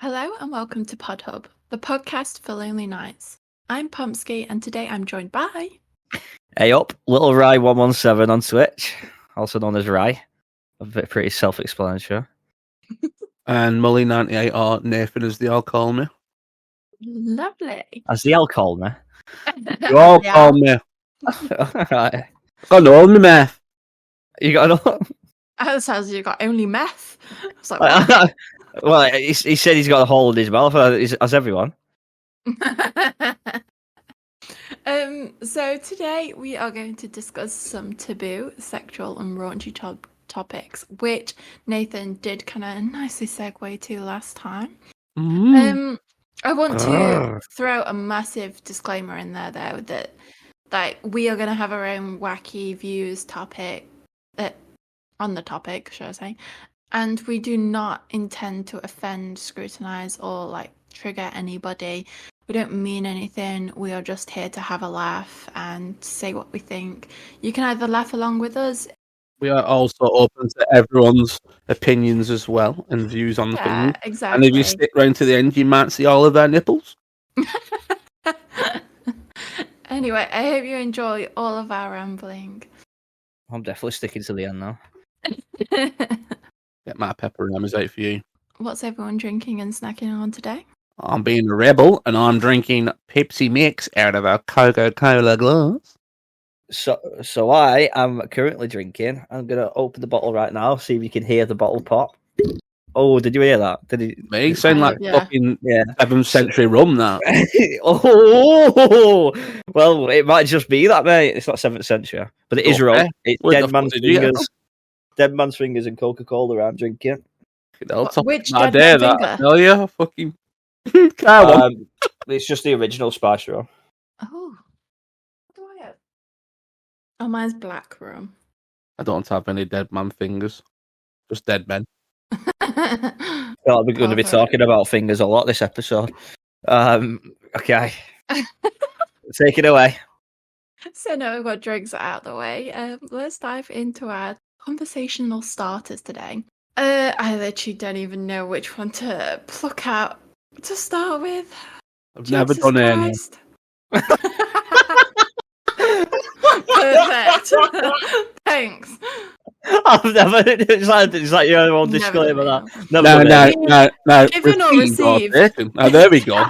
Hello and welcome to PodHub, the podcast for lonely nights. I'm Pomsky and today I'm joined by... Hey up, Little Rye 117 on Twitch, also known as Rye. A bit pretty self-explanatory. And Mully98 or Nathan as they all call me. Lovely. As they all call me. You all call me. Right. Got all me meth. You got another? That sounds you got only meth. I was like, what? Well, he said he's got a hole in his mouth, as everyone. So today we are going to discuss some taboo, sexual and raunchy topics, which Nathan did kind of nicely segue to last time. I want to throw a massive disclaimer in there, though, that we are going to have our own wacky views on the topic, should I say, and we do not intend to offend, scrutinize, or trigger anybody. We don't mean anything. We are just here to have a laugh and say what we think. You can either laugh along with us. We are also open to everyone's opinions as well and views on things. Exactly. And if you stick around to the end, you might see all of our nipples. Anyway, I hope you enjoy all of our rambling. I'm definitely sticking to the end now. Get my pepper and out for you. What's everyone drinking and snacking on today? I'm being a rebel and I'm drinking Pepsi Mix out of a Coca-Cola glass. So I am currently drinking. I'm going to open the bottle right now, see if you can hear the bottle pop. Oh, did you hear that? Did it? It sound like fucking 7th century rum, that. Oh, well, it might just be that, mate. It's not 7th century, but it is rum. It's Dead Man's Fingers and Coca-Cola I'm drinking. Which Dead Man's Finger? I tell you, fucking... It's just the original spice rum. Oh. What do I have? Oh, mine's black rum. I don't have any Dead Man fingers. Just dead men. Well, we're going to be talking about fingers a lot this episode. Okay. Take it away. So now we've got drinks out of the way. Let's dive into our conversational starters today. I literally don't even know which one to pluck out to start with. I've never done any. Perfect. Thanks. I've never. It's like your own disclaimer. No. Given or received. Oh, there we go.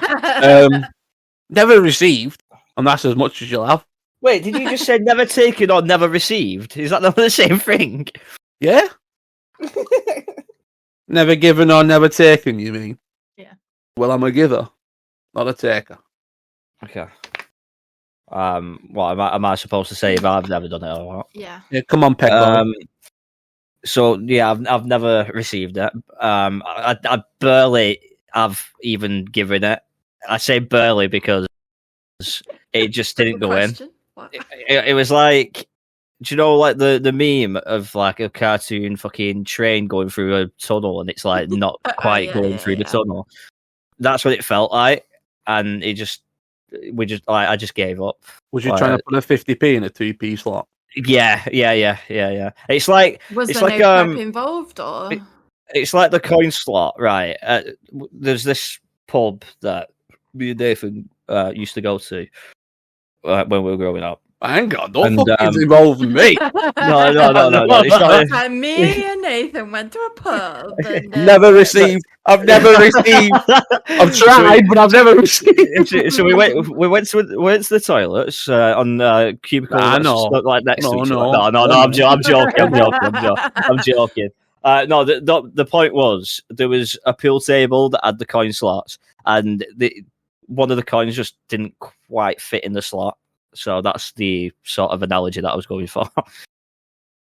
Never received, and that's as much as you'll have. Wait, did you just say never taken or never received? Is that not the same thing? Yeah. Never given or never taken, you mean? Yeah. Well, I'm a giver, not a taker. Okay. What am I supposed to say if I've never done it or what? Yeah. Yeah, come on, Peck. So yeah, I've never received it. I barely have even given it. I say barely because it just didn't go in. It was like, do you know, like the meme of like a cartoon fucking train going through a tunnel and it's like not quite going through the tunnel. That's what it felt like, and I just gave up. Was you trying to put a 50p in a 2p slot? Yeah. It's like was it's there like no prep involved, or it's like the coin slot, right? There's this pub that me and Nathan used to go to when we were growing up. Hang on, don't fucking involve me. No. It's not... And me and Nathan went to a pub. And, never received. I've never received. I've tried, but I've never received. So we went to the toilets on cubicle. Like next to each other. No. I'm joking. No, the point was there was a pool table that had the coin slots, and one of the coins just didn't quite fit in the slot. So that's the sort of analogy that I was going for.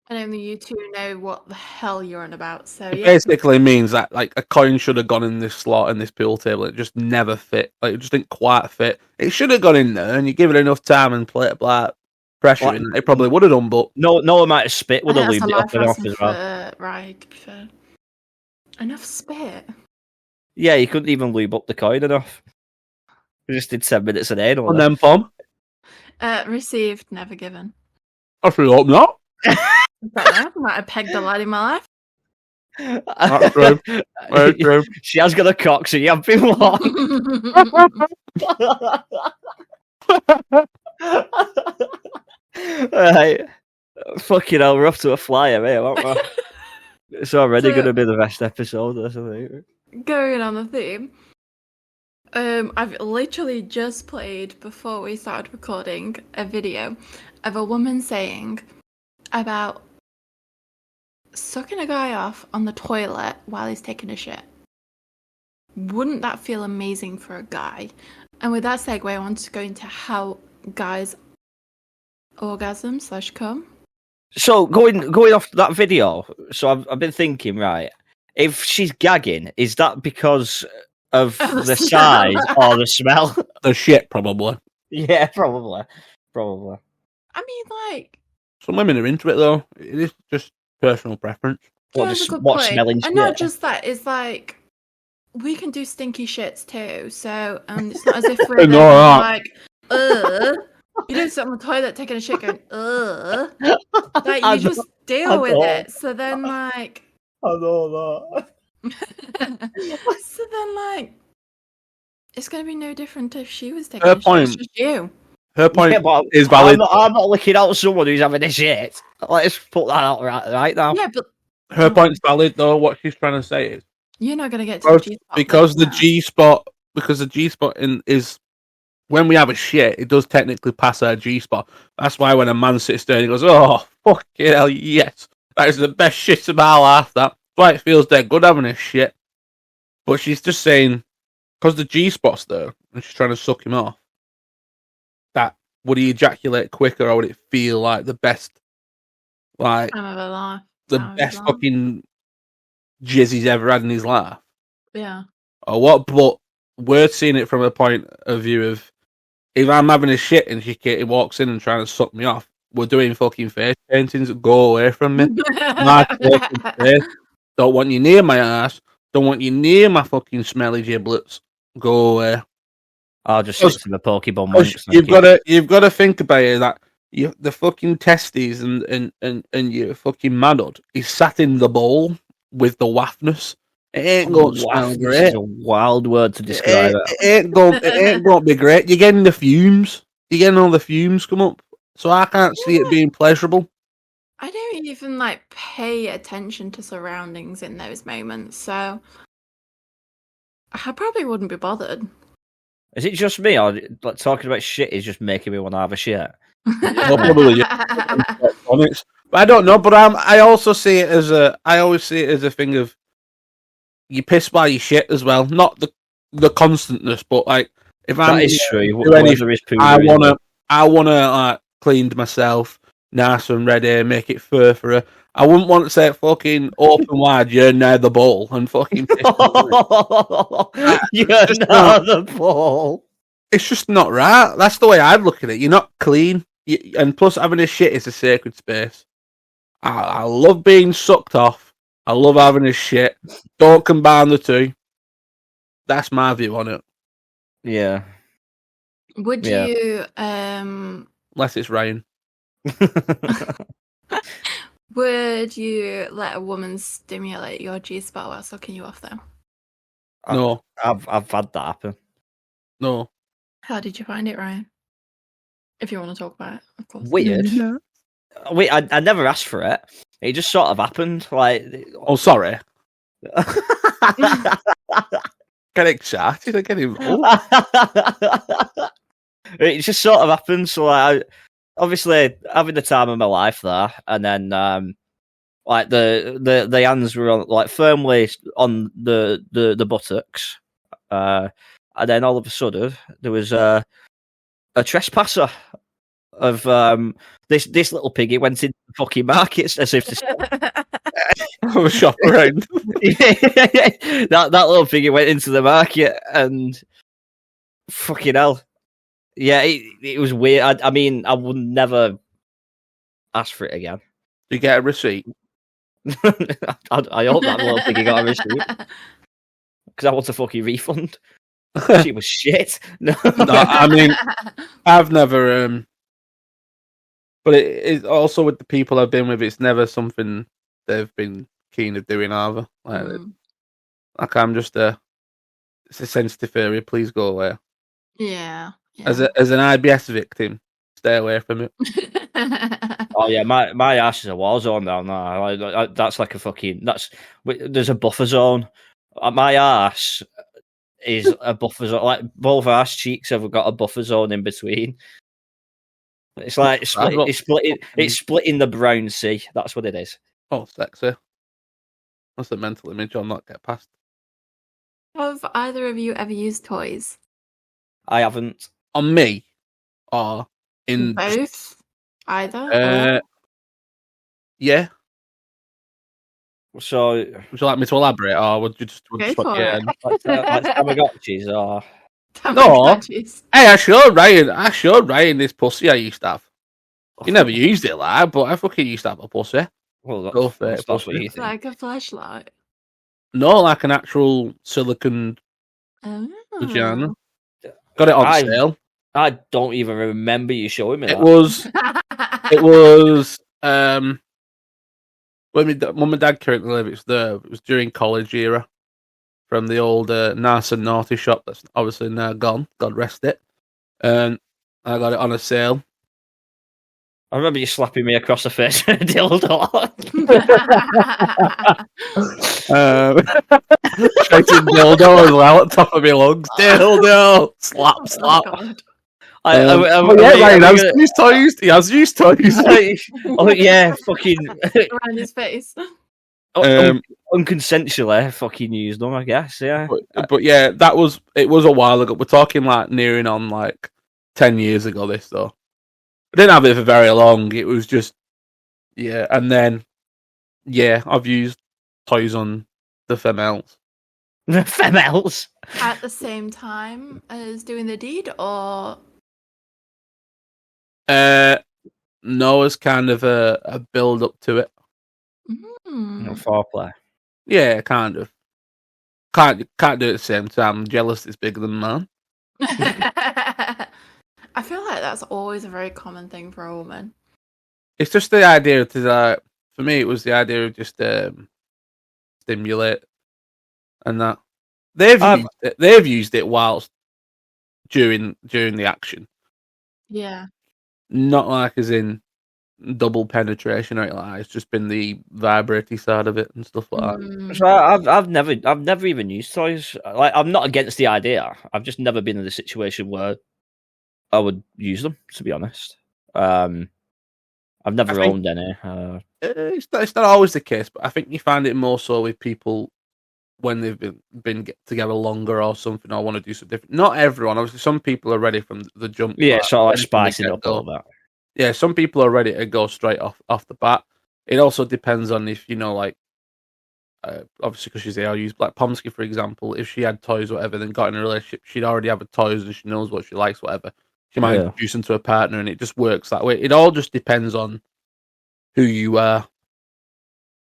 And only you two know what the hell you're on about. So it basically means that like a coin should have gone in this slot in this pool table. It just never fit. Like it just didn't quite fit. It should have gone in there, and you give it enough time and play it like pressure, and it probably would have done. But no amount of spit would have lubed it up and off as well. Right, to be fair. Enough spit. Yeah, you couldn't even lube up the coin enough. We just did 10 minutes a day. And then, Pom? Received, never given. I feel hope not. I might have pegged a lad in my life. That's true. Very true. She has got a cock, so you have been warned. Right. Fucking hell, we're off to a flyer here, aren't we? It's already So- going to be the best episode, I think. Going on the theme, I've literally just played before we started recording a video of a woman saying about sucking a guy off on the toilet while he's taking a shit. Wouldn't that feel amazing for a guy? And with that segue, I want to go into how guys orgasm / come. So going off that video, so I've been thinking, right? If she's gagging, is that because of the size or the smell? The shit, probably. Yeah, probably. I mean, like, Some women are into it, though. It is just personal preference. that's a good What point. smelling And not shit? just that, it's like we can do stinky shits too. So it's not as if we're No, then like, you don't sit on the toilet taking a shit going, like I you just deal with know. it. So then like, I know so then like, it's gonna be no different if she was taking Her a shit. point- It's just you. Her point Yeah, but is valid. I'm not looking out someone who's having a shit. Let's put that out right now. Yeah, but Her point's valid, though. What she's trying to say is you're not gonna get to the because G-spot. because the G spot is when we have a shit, it does technically pass our G spot. That's why when a man sits there and he goes, "Oh fucking hell, yes, that is the best shit of my life." That's why it feels dead good having a shit. But she's just saying because the G spot's there and she's trying to suck him off. That would he ejaculate quicker or would it feel like the best, like Time of a life. the Time of best his life. fucking jizz he's ever had in his life? Yeah. Or what? But we're seeing it from a point of view of if I'm having a shit and she walks in and trying to suck me off, we're doing fucking face paintings. Go away from me. My fucking face. Don't want you near my ass. Don't want you near my fucking smelly giblets. Go away. I'll just stick to the Pokeball Because monks. you've got to think about it that the fucking testes and your fucking manhood is sat in the bowl with the waftness. It ain't going to smell This great. is a wild word to describe it. It ain't going to be great. You're getting the fumes. You're getting all the fumes come up. So I can't see it being pleasurable. I don't even like pay attention to surroundings in those moments, so I probably wouldn't be bothered. Is it just me, or like talking about shit is just making me want to have a shit? Well, probably, yeah. But I don't know. But I also see it as I always see it as a thing of you piss by your shit as well. Not the constantness, but like if That I'm is true. do Whether anything, it's poo I or wanna like cleaned myself, nice and ready, make it fur for her. I wouldn't want to say fucking open wide. You're near the bowl and fucking. Piss You're just not the ball. It's just not right. That's the way I'd look at it. You're not clean, and plus having a shit is a sacred space. I love being sucked off. I love having a shit. Don't combine the two. That's my view on it. Yeah. Would Yeah. you Unless it's rain. would you let a woman stimulate your G-spot while sucking you off though? No, I've had that happen. no. How did you find it, Ryan? If you want to talk about it, of course. Weird. Wait, I never asked for it. It just sort of happened. Like, Oh, sorry. Get excited. I get involved. it just sort of happened. So, like, obviously, having the time of my life there, and then, like the hands were on, like firmly on the buttocks, and then all of a sudden there was a trespasser of this little piggy went into the fucking markets as if to I'm a shop around. that little piggy went into the market and fucking hell. Yeah, it was weird. I mean, I would never ask for it again. You get a receipt. I hope that little piggy got a receipt because I want a fucking refund. She was shit. No, I mean, I've never. But it also with the people I've been with, it's never something they've been keen of doing either. Mm. Like I'm just it's a sensitive area. Please go away. Yeah. As Yeah. an IBS victim, stay away from it. Oh yeah, my ass is a war zone down there. That's like a fucking there's a buffer zone. My ass is a buffer zone. Like both ass cheeks have got a buffer zone in between. It's like it's splitting the brown sea. That's what it is. Oh, sexy. That's a mental image I'll not get past. Have either of you ever used toys? I haven't. On me, or in Both? Either? uh, yeah. So Would you like me to elaborate, or would you just Go for it. like Tamagotchis or Tamagotchis. Hey, I showed Ryan this pussy I used to have. He never used it like, but I fucking used to have a pussy. well, Go for that's it, what pussy. you think. Like a flashlight. No, like an actual silicon vagina. Oh. Got it on sale. I don't even remember you showing me that. It was when my mum and dad currently live. It was during college era, from the old nice and naughty shop that's obviously now gone. God rest it. And I got it on a sale. I remember you slapping me across the face with a dildo. Shouting dildo as well at top of my lungs. Dildo, slap, slap. Oh, Ryan has used toys. He has used toys. Oh yeah, fucking around his face. unconsensually, fucking used them. I guess, yeah. But yeah, it was a while ago. We're talking like nearing on like 10 years ago. This though, I didn't have it for very long. It was just and then I've used toys on the females. Females At the same time as doing the deed, or No, as kind of a build up to it. foreplay. Yeah, kind of. Can't do it at the same time. I'm jealous it's bigger than mine. I feel like that's always a very common thing for a woman. It's just the idea to for me it was the idea of just stimulate and that. They've used it whilst during the action. Yeah. Not like as in double penetration or anything like that. It's just been the vibrating side of it and stuff like that. So I've never even used toys. Like I'm not against the idea. I've just never been in a situation where I would use them. To be honest, I've never owned any. It's not always the case, but I think you find it more so with people when they've been together longer or something, or want to do something different. Not everyone, obviously. Some people are ready from the jump. Yeah, sort of like spicing it up a little bit. Yeah, some people are ready to go straight off the bat. It also depends on if like obviously because she's there, I'll use like Pomsky for example. If she had toys or whatever, then got in a relationship, she'd already have toys and she knows what she likes, whatever. She might introduce them to a partner, and it just works that way. It all just depends on who you are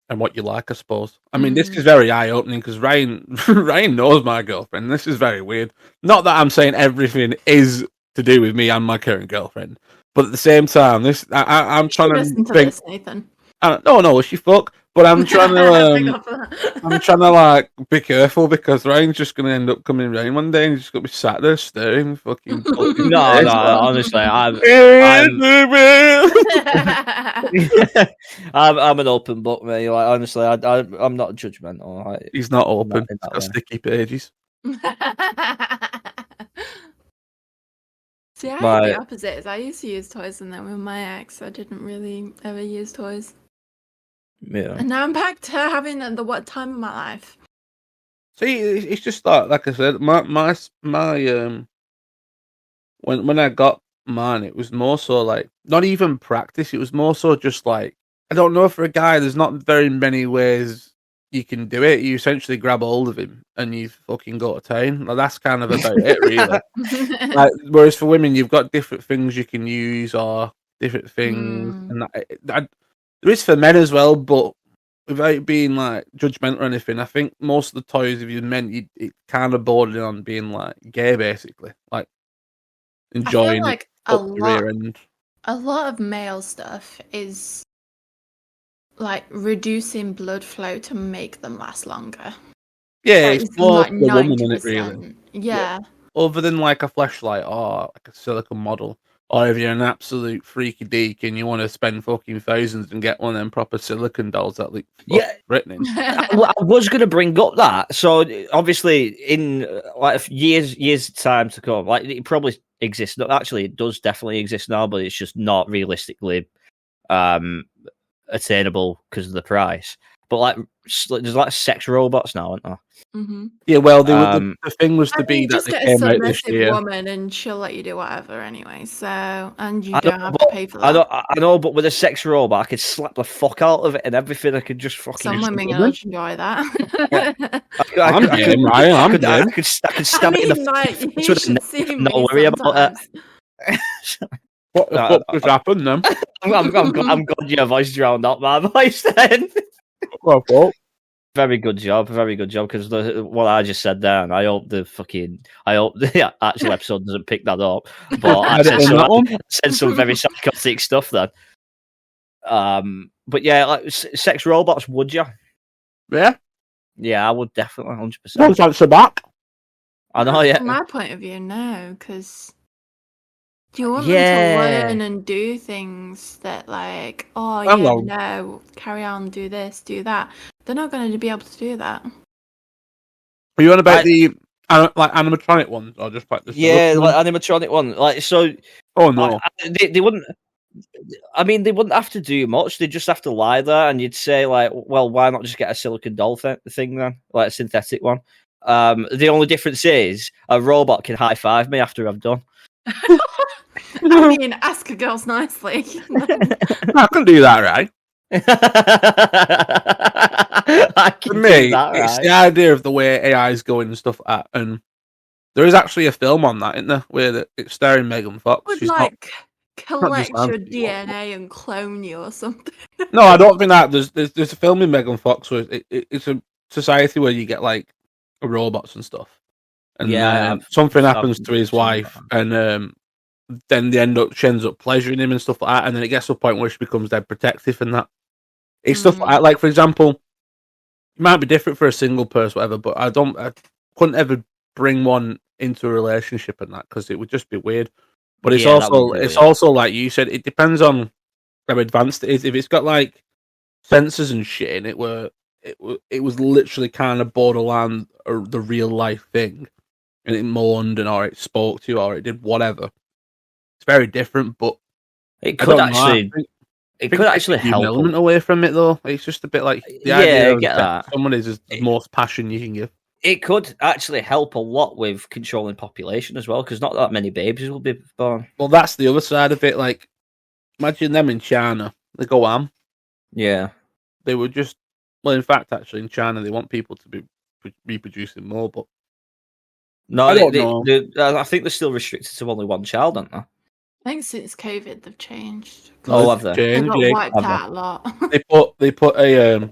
and what you like, I suppose. I mean, this is very eye-opening because Ryan knows my girlfriend. This is very weird. Not that I'm saying everything is to do with me and my current girlfriend, but at the same time, I'm trying to listen to think. this, Nathan. No, she fuck. But I'm trying to like be careful because Ryan's just going to end up coming around one day and he's just going to be sat there staring fucking. No, honestly, I'm an open book, mate. Like honestly, I'm not judgmental. Like, he's not open. He's got sticky pages. See, I had the opposite. I used to use toys, and then with my ex, I didn't really ever use toys. Yeah. And now I'm back to having the what time of my life. See, it's just like I said, my when I got mine, it was more so like not even practice. It was more so just like I don't know, for a guy, there's not very many ways you can do it. You essentially grab hold of him and you fucking go to town. Like, that's kind of about it, really. Like, whereas for women, you've got different things you can use or different things, and that there is for men as well. But without being like judgmental or anything, I think most of the toys, if you meant it kind of bordered on being like gay, basically, like enjoying I feel like up your rear end. a lot of male stuff is like reducing blood flow to make them last longer. Yeah, Like, it's more like for the woman, isn't it, really? 90%. Yeah. Other than like a fleshlight or like a silicone model, or if you're an absolute freaky deek and you want to spend fucking thousands and get one of them proper silicone dolls that look threatening. I was going to bring up that. So obviously, in like years time to come, like it probably exists. No, actually, it does definitely exist now, but it's just not realistically attainable because of the price. But like, there's like sex robots now, aren't there? Mm-hmm. Yeah, well, the thing was to be that just they get a came out this submissive year. woman and she'll let you do whatever anyway. So, and you I don't know, have to pay for that. I know, but with a sex robot, I could slap the fuck out of it and everything. I could just fucking. Some women will enjoy that. I could stab it in the like, face you with a should knife see and me not worry about sometimes. it. What the fuck just happened then? I'm glad your voice drowned out my voice then. Well, fuck. Very good job, because what I just said there, and I hope the actual episode doesn't pick that up. But I said some very psychotic stuff then. But yeah, like sex robots, would you? Yeah. Yeah, I would definitely, 100%. Don't answer back. I know, yeah. From my point of view, no, because do you want them to learn and do things that, like, no, carry on, do this, do that? They're not going to be able to do that. Are you on about the like animatronic ones, or just like the like animatronic one? Like, so. Oh no, they wouldn't. I mean, they wouldn't have to do much. They just have to lie there, and you'd say, like, well, why not just get a silicone doll thing then, like a synthetic one? The only difference is a robot can high five me after I've done. I mean, ask a girls nicely. I can do that, right? For me, it's the idea of the way AI is going and stuff like that, and there is actually a film on that, isn't there, where it's starring Megan Fox. Would She's collect your DNA and clone you or something. No, I don't think that. There's a film with Megan Fox where it's a society where you get like robots and stuff, and something happens to his wife, and then she ends up pleasuring him and stuff like that, and then it gets to a point where she becomes dead protective and that. It's stuff like that. Like, for example, it might be different for a single person, whatever, but I couldn't ever bring one into a relationship and that because it would just be weird. But it's also like you said, it depends on how advanced it is. If it's got like sensors and shit in it, where it was literally kind of borderline the real life thing, and it moaned or it spoke to you or it did whatever. It's very different, but it could actually help. An element away from it though. It's just a bit like the idea of someone is the most passion you can give. It could actually help a lot with controlling population as well, because not that many babies will be born. Well, that's the other side of it. Like, imagine them in China. They go ham. Yeah. They would just... Well, in fact, actually, in China, they want people to be reproducing more, but... No, I don't know. I think they're still restricted to only one child, aren't they? I think since COVID, they've changed. Oh, have they? They got wiped out a lot.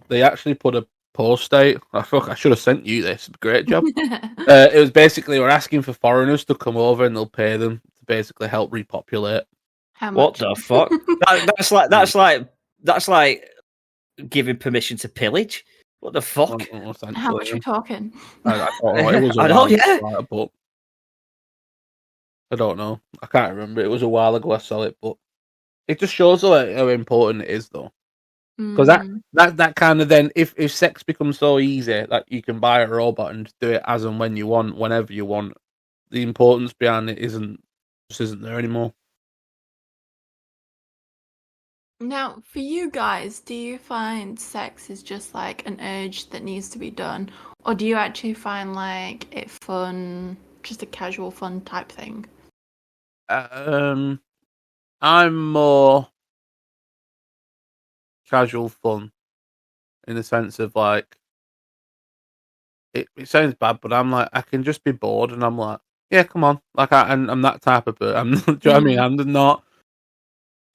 They actually put a post out. I should have sent you this. Great job. It was basically, we're asking for foreigners to come over and they'll pay them to basically help repopulate. How much? What the fuck? that's like giving permission to pillage. What the fuck? How much are we talking? I don't know. It was a while, but I don't know. I can't remember. It was a while ago I saw it, but it just shows how important it is, though. Because that kind of then, if sex becomes so easy that you can buy a robot and do it as and when you want, whenever you want, the importance behind it isn't there anymore. Now, for you guys, do you find sex is just like an urge that needs to be done, or do you actually find like it fun, just a casual fun type thing? I'm more casual fun in the sense of like it sounds bad, but I'm like I can just be bored and I'm like, yeah, come on, like I'm that type of person. Do you know what I mean? I'm not.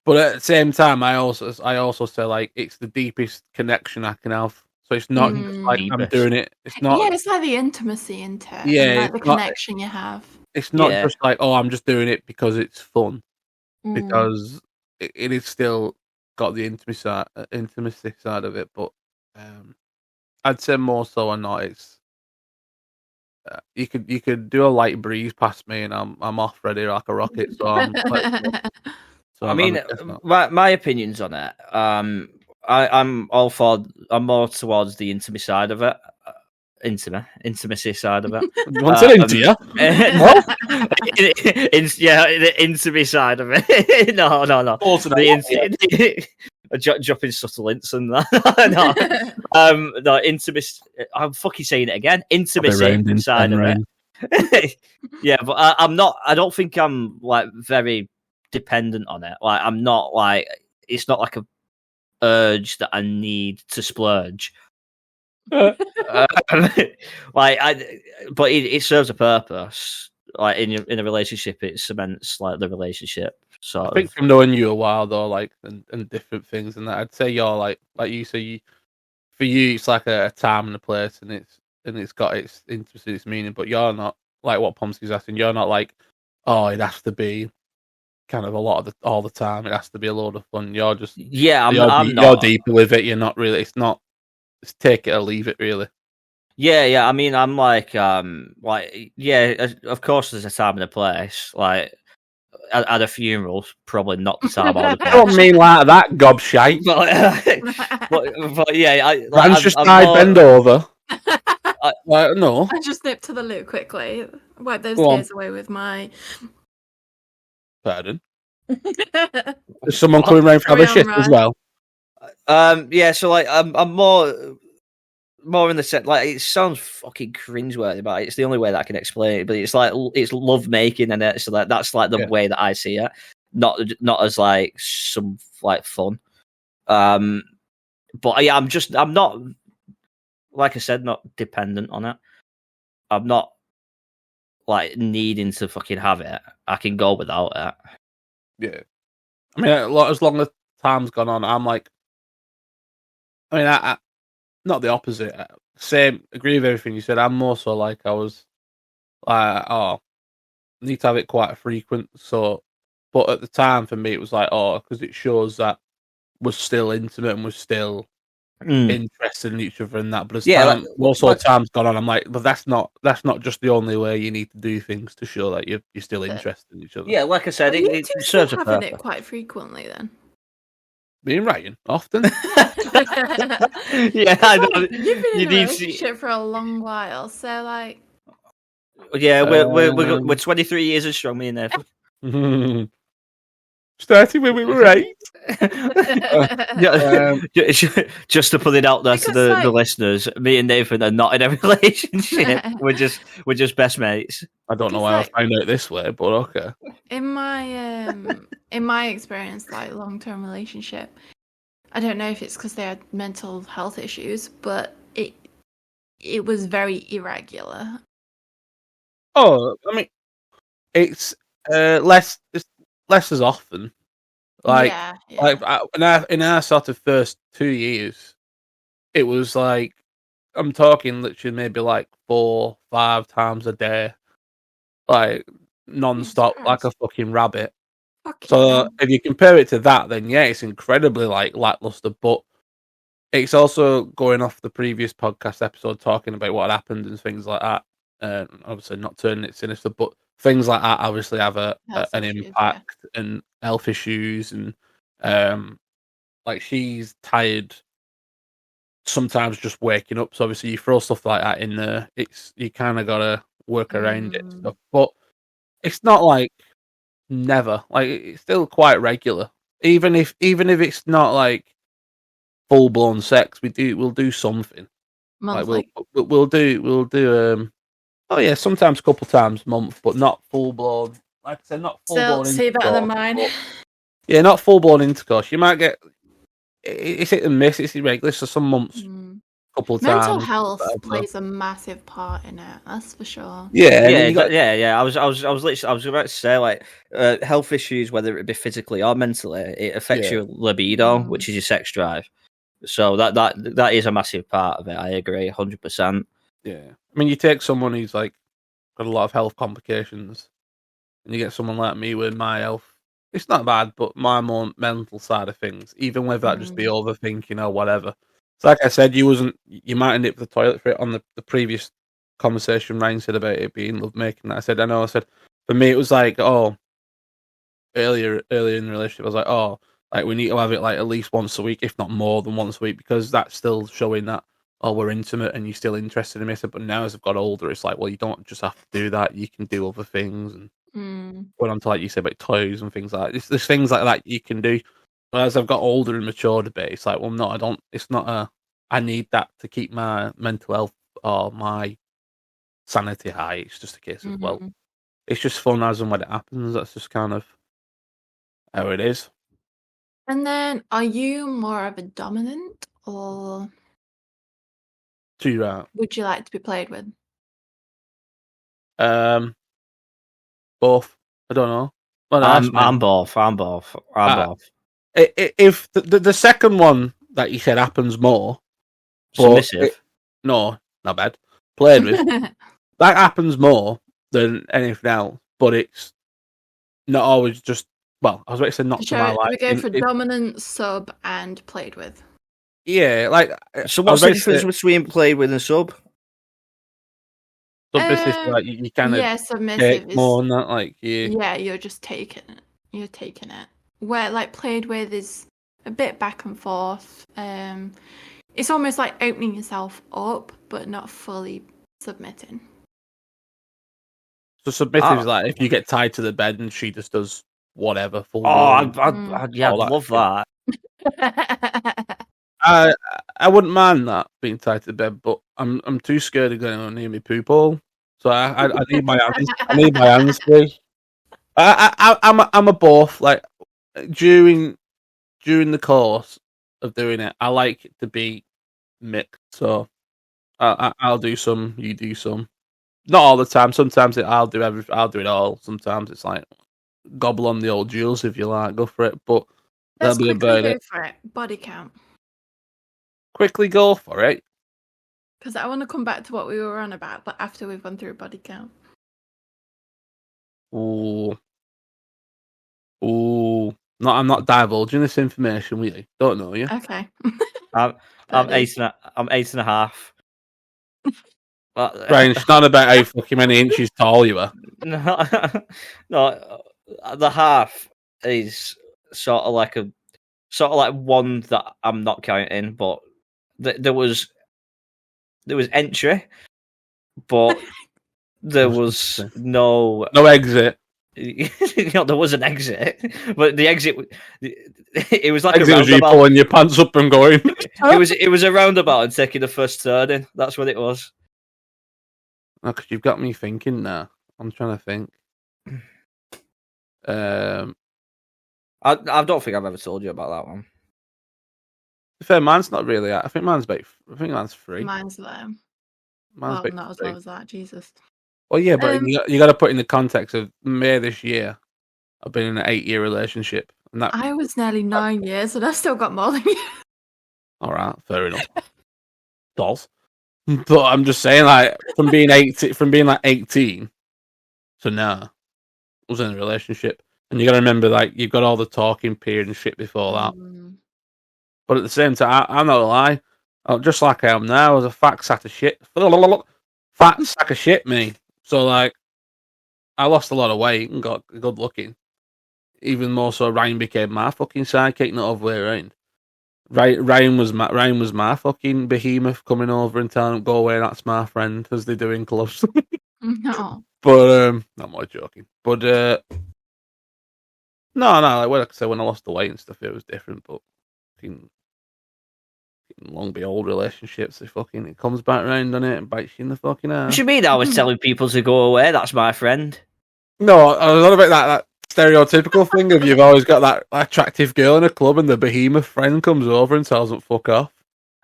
But at the same time, I also say like it's the deepest connection I can have. So it's not just like I'm doing it. It's not. Yeah, it's like the intimacy into it. Yeah, and like the connection you have. It's not just like, oh, I'm just doing it because it's fun. Because it is still got the intimacy side of it, but I'd say more so or not. It's you could do a light breeze past me, and I'm off ready like a rocket. So I mean, my opinions on it. I'm all for. I'm more towards the intimacy side of it. Intimacy side of it. You want it into you? Yeah, the intimacy side of it. No. Dropping subtle hints and that. No, intimacy. I'm fucking saying it again. Intimacy side of it. Yeah, but I'm not. I don't think I'm like very dependent on it. Like I'm not like. It's not like a urge that I need to splurge. But it serves a purpose. Like in a relationship, it cements like the relationship. So I think from knowing you a while though, like and different things, and that I'd say you're like you say for you it's like a time and a place, and it's got its interest, its meaning. But you're not like what Pomsky's asking. You're not like, oh, it has to be kind of a lot of all the time. It has to be a load of fun. You're just I'm you're not deeper with it. You're not really. It's not. It's take it or leave it, really. Yeah. I mean, I'm like, yeah. Of course, there's a time and a place. Like at a funeral, probably not the time or the place. I don't mean like that, gobshite. but yeah, Man's just bend over. No. I just nip to the loo quickly. Wipe those Go on. tears away with my. Pardon. There's someone coming round for other shit as well. Yeah. So like, I'm more in the sense, like it sounds fucking cringeworthy, but it's the only way that I can explain it. But it's like it's love making, and it's like that's like the way that I see it, not as like some like fun. But yeah, I'm not, like I said, not dependent on it. I'm not like needing to fucking have it. I can go without it. Yeah, I mean, as long as time's gone on, I'm like, I mean, I not the opposite. Same, agree with everything you said. I'm more so like I was like, oh, need to have it quite frequent. So, but at the time for me, it was like, oh, because it shows that we're still intimate and we're still interested in each other and that. But as time's gone on, I'm like, but that's not just the only way. You need to do things to show that you're still interested in each other. Yeah, like I said, it serves a purpose. Having it quite frequently then. Me and Ryan often. Yeah, I know. You've been in a relationship for a long while, so like. Yeah, we're 23 years and strong, me and Nathan. Starting when we were 8. Just to put it out there to the listeners, me and Nathan are not in a relationship. we're just best mates. I don't know why I found out this way, but okay. In my experience, like long-term relationship, I don't know if it's because they had mental health issues, but it was very irregular. Oh, I mean, it's less as often. Like in our sort of first 2 years, it was like I'm talking literally maybe like 4-5 times a day, like non-stop, like a fucking rabbit. So if you compare it to that, then yeah, it's incredibly like lackluster. But it's also going off the previous podcast episode talking about what happened and things like that. Obviously not turning it sinister, but things like that obviously have an impact and health issues and like she's tired sometimes just waking up. So obviously you throw stuff like that in there. You kind of gotta work around it and stuff. But it's not like never. Like it's still quite regular. Even if it's not like full blown sex, we'll do something. Monthly. Like we'll do oh yeah, sometimes a couple times a month, but not full blown. Like I said, not full blown. Still better than mine. Yeah, not full blown intercourse. You might get it's hit and miss. It's irregular. So some months, couple times. Mental health plays a massive part in it. That's for sure. Yeah. I was about to say like health issues, whether it be physically or mentally, it affects your libido, which is your sex drive. So that is a massive part of it. I agree, 100%. Yeah, I mean, you take someone who's like got a lot of health complications, and you get someone like me with my health it's not bad, but my more mental side of things, even with that, just the overthinking or whatever. So like I said, you might end up with the toilet for it on the previous conversation Ryan said about it being lovemaking. I said, for me it was like, earlier in the relationship, I was like, like we need to have it like at least once a week, if not more than once a week, because that's still showing that we're intimate and you're still interested in me. But now as I've got older, it's like, well, you don't just have to do that. You can do other things and going on to like you said about toys and things like that. There's things like that you can do. But as I've got older and matured a bit, it's like, well, no, I don't. It's not I need that to keep my mental health or my sanity high. It's just a case of well, it's just fun as and when it happens. That's just kind of how it is. And then, are you more of a dominant, or Too right. would you like to be played with? Both. I don't know. Well, no, I'm both. I'm both. If the second one that you said happens more, Submissive. No, not bad. Played with that happens more than anything else, but it's not always just. Well, I was about to say not to my So life. we go for dominant, sub, and played with. Yeah, like So what's the difference between played with and sub? Submissive, like you kind of submissive is more than that, like yeah, you're just taking it. You're taking it. Where like played with is a bit back and forth. It's almost like opening yourself up, but not fully submitting. So submissive is like if you get tied to the bed and she just does whatever. Full I'd love that. I wouldn't mind that being tied to the bed, but I'm too scared of going near me poop hole. So I need my hands. I need my hands free. I'm a both. Like during the course of doing it, I like it to be mixed. So I'll do some, you do some. Not all the time. Sometimes I'll do it all. Sometimes it's like gobble on the old jewels if you like, go for it. But Let's that'll be quickly about go it. for it. Body count. Quickly go for it. Because I want to come back to what we were on about, but after we've gone through body count. Ooh. No, I'm not divulging this information with you. Don't know you. Okay. I'm 8.5. Brian, it's not about how fucking many inches tall you are. No, the half is sort of like one that I'm not counting, but there was entry, but there was no exit. There was an exit, but the exit it was like exit a roundabout. Was you pulling your pants up and going? it was a roundabout and taking the first turn in. That's what it was. Oh, because you've got me thinking now. I'm trying to think. I don't think I've ever told you about that one. Fair, mine's not really. I think mine's 3. Mine's low. Mine's well, not as low as that. Jesus. Well, yeah, but you got to put in the context of May this year. I've been in an 8-year relationship, and that I was nearly 9 years, and I've still got more than you. All right, fair enough. Dolls. But I'm just saying, like, from being 18 to now, I was in a relationship, and you got to remember, like, you've got all the talking period and shit before that. But at the same time, I'm not gonna lie, just like I am now, I was a fat sack of shit. Fat sack of shit, me. So, like, I lost a lot of weight and got good looking. Even more so, Ryan became my fucking sidekick, not other way around. Ryan was my fucking behemoth coming over and telling him, go away, that's my friend, as they do in clubs. No. But, I'm not joking. But, no, like I said, when I lost the weight and stuff, it was different, but fucking long be old relationships, it comes back round on it and bites you in the fucking ass. What do you mean I was telling people to go away? That's my friend. No, I was on about that stereotypical thing of you've always got that attractive girl in a club and the behemoth friend comes over and tells them fuck off.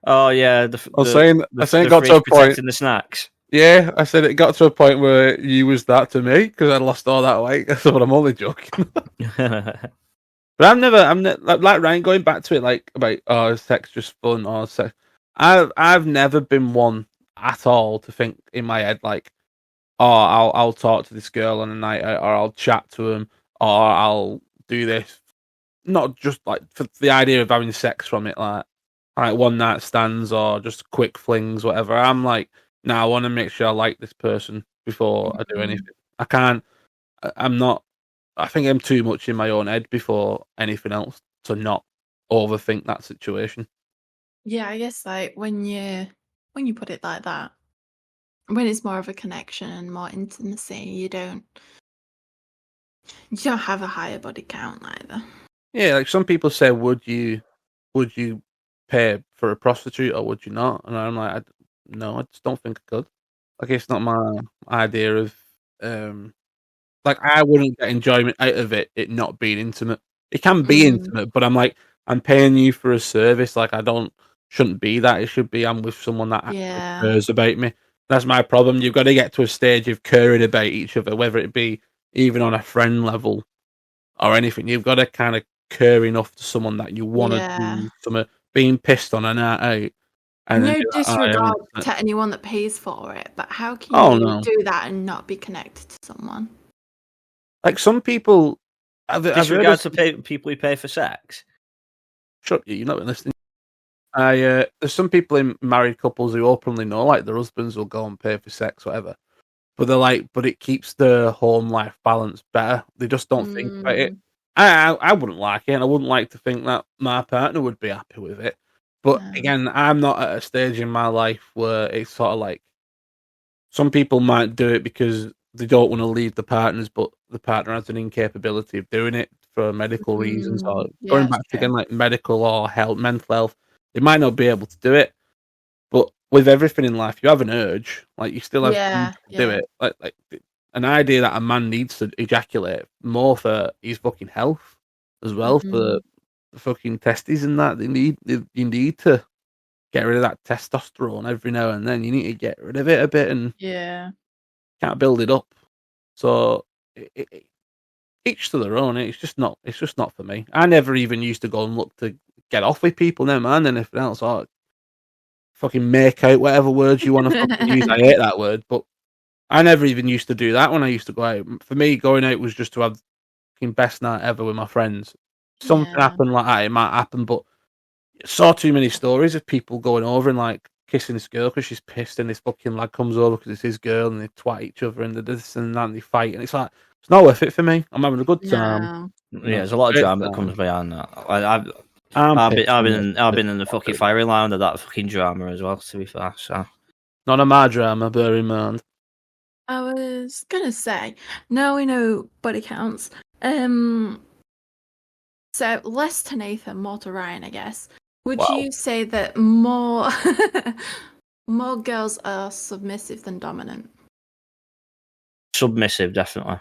Oh yeah, I saying it got to a point in the snacks. Yeah, I said it got to a point where you was that to me because I lost all that weight. But I'm only joking. But I'm like Ryan, going back to it, like about sex just fun or sex. I've never been one at all to think in my head like, I'll talk to this girl on a night out, or I'll chat to him, or I'll do this, not just like for the idea of having sex from it, like one night stands or just quick flings, whatever. I'm like, no, I want to make sure I like this person before I do anything. I can't. I'm not. I think I'm too much in my own head before anything else to not overthink that situation. Yeah, I guess like when you put it like that, when it's more of a connection and more intimacy, you don't have a higher body count either. Yeah, like some people say, would you pay for a prostitute or would you not? And I'm like, no, I just don't think I could. Like it's not my idea of like I wouldn't get enjoyment out of it not being intimate. It can be intimate, but I'm like, I'm paying you for a service. Like shouldn't be that. It should be I'm with someone that actually Yeah. cares about me. That's my problem. You've got to get to a stage of caring about each other, whether it be even on a friend level or anything. You've got to kind of care enough to someone that you want to Yeah. do some being pissed on a night out. And then No be like, "Oh, I disregard want to anyone that pays for it, but how can Oh, you no. do that and not be connected to someone? Like some people, I've heard Disregard of to people who pay for sex. Shut you, you're not listening. There's some people in married couples who openly know, like their husbands will go and pay for sex, whatever. But they're like, but it keeps the home life balance better. They just don't think about it. I wouldn't like it, and I wouldn't like to think that my partner would be happy with it. But No. again, I'm not at a stage in my life where it's sort of like some people might do it because they don't want to leave the partners, but the partner has an incapability of doing it for medical reasons or Yeah, going that's back to true. again like medical or health, mental health. They might not be able to do it, but with everything in life, you have an urge. Like you still have Yeah, urge to do yeah. it. Like an idea that a man needs to ejaculate more for his fucking health as well for the fucking testes and that. You need to get rid of that testosterone every now and then. You need to get rid of it a bit and Yeah. can't build it up. So each to their own. It's just not. It's just not for me. I never even used to go and look to get off with people. Never mind anything else. Or fucking make out whatever words you want to fucking use. I hate that word, but I never even used to do that when I used to go out. For me, going out was just to have fucking best night ever with my friends. Something Yeah. happened like that, it might happen, but I saw too many stories of people going over and like kissing this girl because she's pissed, and this fucking lad comes over because it's his girl, and they twat each other and they do this and that, and they fight, and it's like it's not worth it for me. I'm having a good time. No. Yeah, there's a lot of Great drama that time. comes behind that. I'm I've pissed. been in the fucking firing line under that fucking drama as well. To be fair, so None of my drama, bear in mind. I was gonna say, now we know body counts. So less to Nathan, more to Ryan, I guess. Would Wow. you say that more more girls are submissive than dominant? submissive, definitely.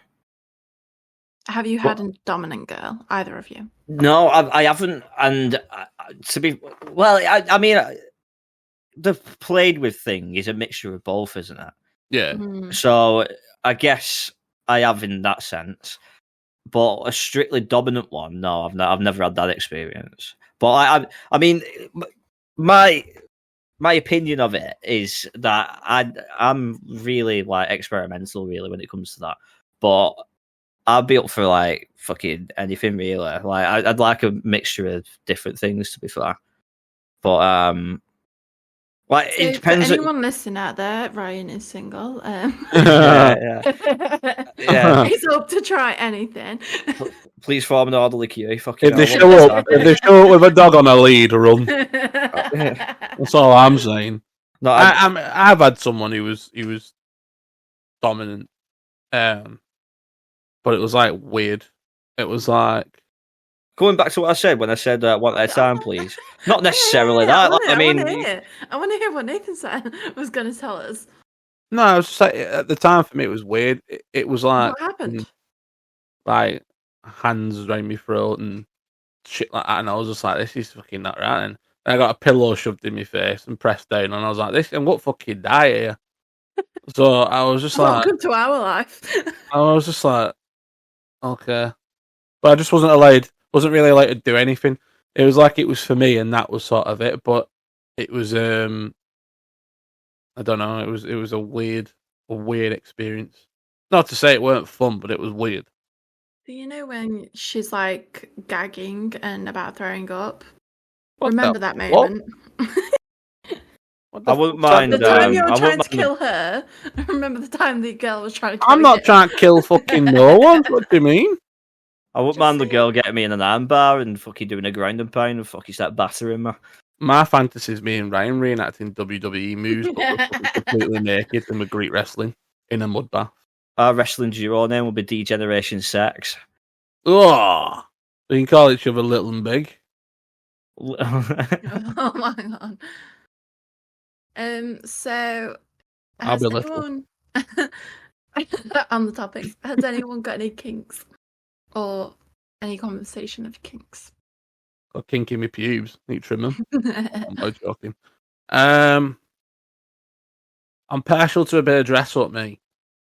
Have you had a dominant girl, either of you? No, I haven't. And to be well, I mean, the played with thing is a mixture of both, isn't it? Yeah. So I guess I have in that sense, but a strictly dominant one, no, I've never had that experience. But I mean, my opinion of it is that I'm really like experimental, really, when it comes to that. But I'd be up for like fucking anything, really. Like I'd like a mixture of different things, to be fair. But like So it depends. for anyone listening out there, Ryan is single. Yeah. He's up to try anything. Please form an orderly queue. Fucking If they hell, show up, with a dog on a lead, run. That's all I'm saying. No, I've had someone who was dominant, but it was like weird. It was like going back to what I said when I said one at a time, please. Not necessarily that. I mean, I want to hear what Nathan said was going to tell us. no, I was just like at the time for me it was weird. It was like What happened? like hands around my throat and shit like that, and I was just like, this is fucking not right. And I got a pillow shoved in my face and pressed down, and I was like, this and what fucking die here. So I was just like, Welcome to our life. I was just like, okay, but I just wasn't really allowed to do anything. It was like it was for me, and that was sort of it. But it was, I don't know, it was a weird experience. Not to say it weren't fun, but it was weird. You know when she's like gagging and about throwing up? What Remember the- that what? moment? What I the wouldn't fuck's that mind, The doing? time you were I trying wouldn't to mind kill her. Remember the time the girl was trying to I'm kill not you? trying to kill fucking no one. What do you mean? I wouldn't Just mind the saying. girl getting me in an arm bar and fucking doing a ground and pound and fucking start battering me. My fantasy is me and Ryan reenacting WWE moves, but we're fucking completely naked and we're Greek wrestling in a mud bath. Our wrestling duo name will be D-Generation Sex. Oh, we can call each other little and big. Oh my god. So I'll has be little. anyone on the topic, has anyone got any kinks? Or any conversation of kinks? Got kink in my pubes. Need to trim them. I'm not joking. I'm partial to a bit of dress up, me.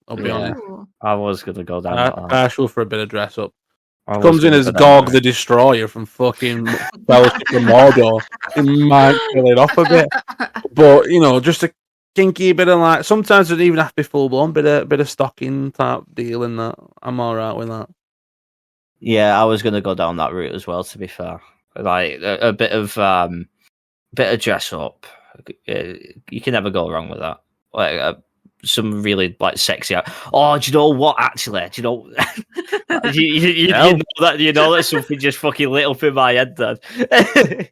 I'll be Yeah. honest. Ooh. I was gonna go down that. Partial for a bit of dress up. I was Comes in gonna as go down Gog that. the Destroyer from fucking Fellowship of Mordor. It might kill it off a bit, but you know, just a kinky bit of like. Sometimes it even have to be full blown, bit of stocking type deal, and that I'm all right with that. Yeah, I was gonna go down that route as well. To be fair, like a bit of dress up, you can never go wrong with that. Like some really like sexy. Oh, do you know what? Actually, do you know? you know that something just fucking lit up in my head. Then, do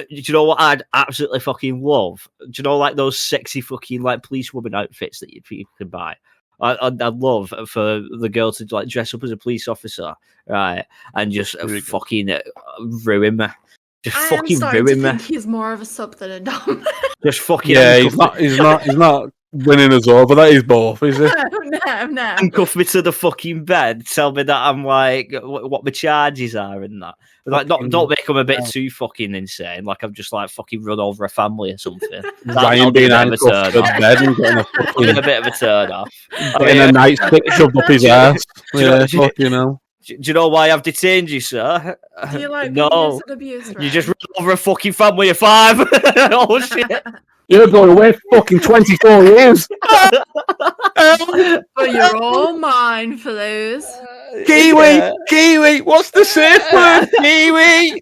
you know what? I'd absolutely fucking love. Do you know like those sexy fucking like policewoman outfits that you can buy? I'd love for the girl to like dress up as a police officer, right, and just fucking ruin me. Just I am fucking starting to ruin me. think he's more of a sub than a dom. Just fucking Yeah, handcuff he's not winning us over. That is both, is it? no. handcuff me to the fucking bed. Tell me that I'm like what my charges are and that. Like, don't make them a bit too fucking insane. Like I've just like fucking run over a family or something. Ryan being handcuffed to bed and getting a Getting a bit of a turn off. getting a nightstick shoved up his ass. Yeah, fucking hell. Do you know why I've detained you, sir? Do you like being no? abused? You just run over a fucking family of 5. Oh shit! You're going away for fucking 24 years. But you're all mine for those. Kiwi, what's the safe word? Kiwi.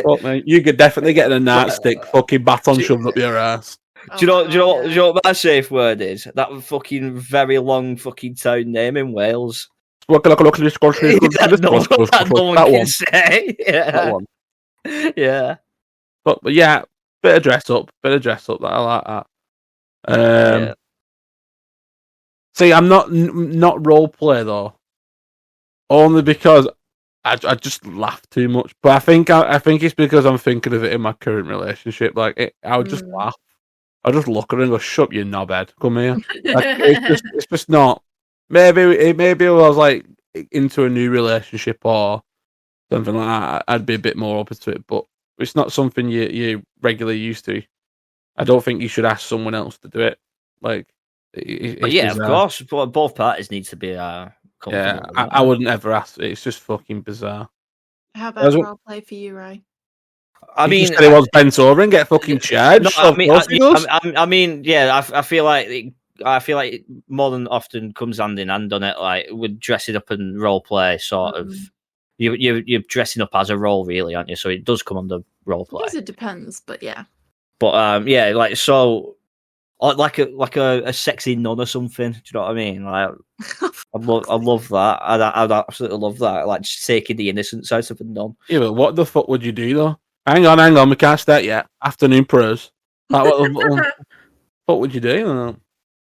Fuck mate, you could definitely get a nightstick fucking baton shoved up your ass. Do you know what my safe word is? That fucking very long fucking town name in Wales. That no one can one. say. Yeah. That one. Yeah. But yeah, bit of dress up. That I like that. Yeah. See, I'm not role play though, only because I just laugh too much. But I think it's because I'm thinking of it in my current relationship. Like I would just laugh. I just look at her and go, "Shut your knobhead, come here." Like, it's just not. Maybe I was like into a new relationship or something like that. I'd be a bit more open to it, but it's not something you regularly used to. I don't think you should ask someone else to do it. Like, but yeah, bizarre. Of course, but both parties need to be yeah, I wouldn't ever ask. It's just fucking bizarre. How about role play for you, Ray? I mean, he was bent over and get fucking charged. No, I mean, yeah, I feel like more than often comes hand in hand on it. Like with dressing up and role play, sort of. You're dressing up as a role, really, aren't you? So it does come under role play. I guess it depends, but yeah. But yeah, like so, like a sexy nun or something. Do you know what I mean? Like, I love that. I'd absolutely love that. Like just taking the innocence out of a nun. Yeah, but what the fuck would you do though? Hang on, we can't start yet. Afternoon prayers. Like, what would you do?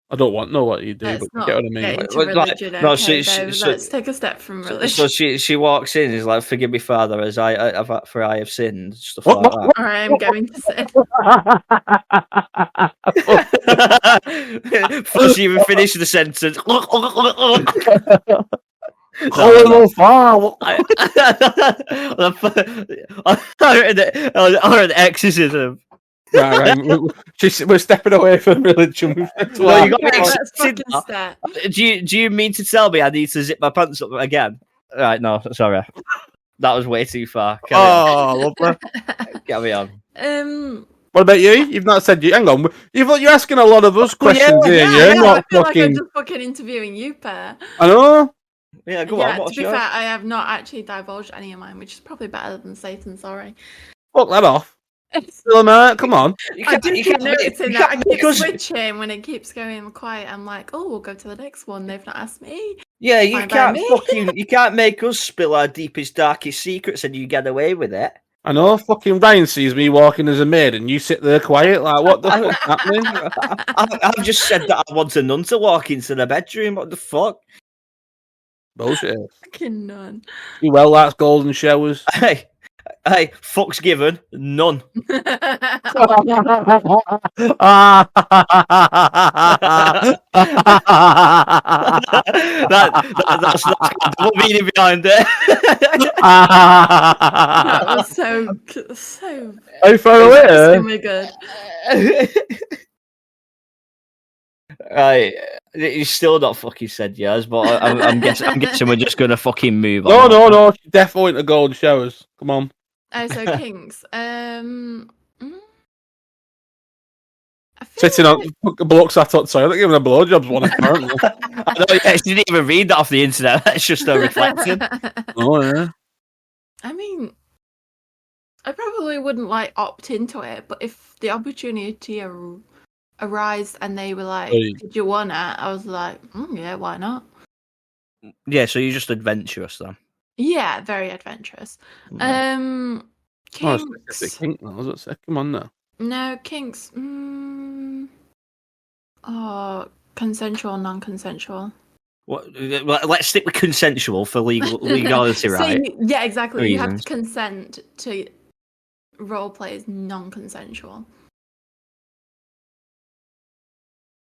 I don't want to know what you do, but you get what I mean. Religion, let's take a step from religion. So she walks in, and is like, "Forgive me, Father, as I have sinned." Stuff like that. Or I am going to sin. Before she even finished the sentence. Or an exorcism. Right. We're stepping away from religion. No, you got do you mean to tell me I need to zip my pants up again? Right, no, sorry. That was way too far. Lovely. Carry on. What about you? You've not said you. Hang on. You're asking a lot of us questions here. I feel like I'm just fucking interviewing you, Per. I know. Yeah, go on. Yeah, to What's be yours? fair, I have not actually divulged any of mine, which is probably better than Satan. Sorry. Fuck that off. Still, mate, come on. I do keep noticing that. I keep because switching when it keeps going quiet. I'm like, oh, we'll go to the next one. They've not asked me. yeah, you Fine by can't me. you can't make us spill our deepest, darkest secrets and you get away with it. I know fucking Ryan sees me walking as a maid and you sit there quiet, like, what the fuck's happening? I've just said that I want a nun to walk into the bedroom. What the fuck? Bullshit. Fucking none. You well, that's golden showers. Hey, fuck's given, none. That's got double meaning behind it. That was so How far away? extremely good. Right, he's still not fucking said yes, but I'm guessing we're just gonna fucking move No, on. no, definitely into golden showers. Come on. Oh, so Kinks. I feel Sitting on a bloke sat outside, they're giving a blowjobs one apparently. I know, yeah, she didn't even read that off the internet. That's just a reflection. Oh yeah. I mean, I probably wouldn't like opt into it, but if the opportunity arised and they were like, Hey. "Did you want it?" I was like, "Yeah, why not?" Yeah, so you're just adventurous then. Yeah, very adventurous. Yeah. Oh, Kinks. it's a kink now, was it? So, come on now. No, Kinks. Oh, consensual, non-consensual. What? Let's stick with consensual for legality, So right? yeah, exactly. You have Reasons. to consent to role play as non-consensual.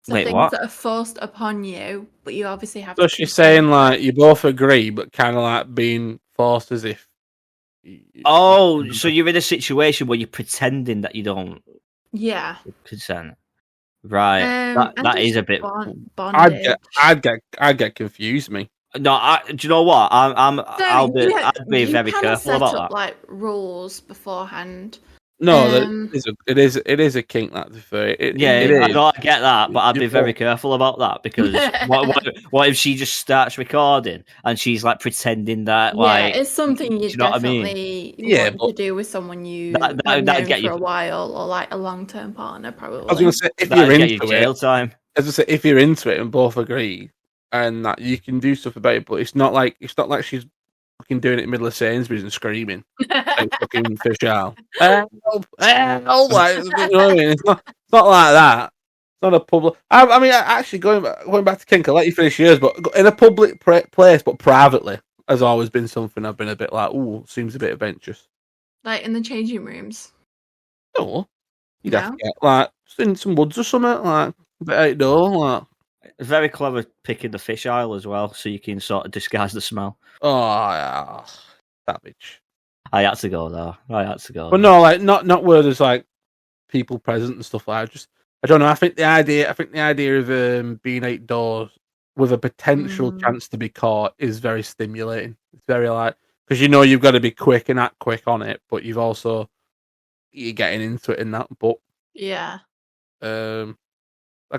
So Wait, things what? that are forced upon you, but you obviously have So to she's consent. saying like you both agree, but kind of like being forced as if. Oh, so you're in a situation where you're pretending that you don't Yeah. consent, right? And that is just a bit. bondage. I'd get confused. Me. No, do you know what? I'd be you very can careful set about up that. like rules beforehand. No, Um, it is a kink that it Yeah, it I is. know, I get that, but I'd be You're very both- careful about that because what if she just starts recording and she's like pretending that yeah, like it's something do you you know what I mean? definitely Yeah, want but to do with someone you That'd have known get for you. a while, or like a long-term partner, I was probably. going to say if That'd you're get you into jail it, time. as I say, if you're into it and both agree, and that you can do stuff about it, but it's not like she's fucking doing it in the middle of Sainsbury's and screaming like fucking fish out. Help! Help! Like, you know what I mean? It's not like that. It's not a public. I mean, actually, going back to kink, I'll let you finish yours, but in a public place, but privately, has always been something I've been a bit like, ooh, seems a bit adventurous. Like in the changing rooms. No, you'd have No? to get like in some woods or something, like a bit outdoor, like. Very clever picking the fish aisle as well, so you can sort of disguise the smell. Oh, yeah, savage. I had to go there. But no, like not where there's like people present and stuff like that. Just I don't know. I think the idea of being outdoors with a potential chance to be caught is very stimulating. It's very like because you know you've got to be quick and act quick on it, but you're getting into it in that. But Yeah. I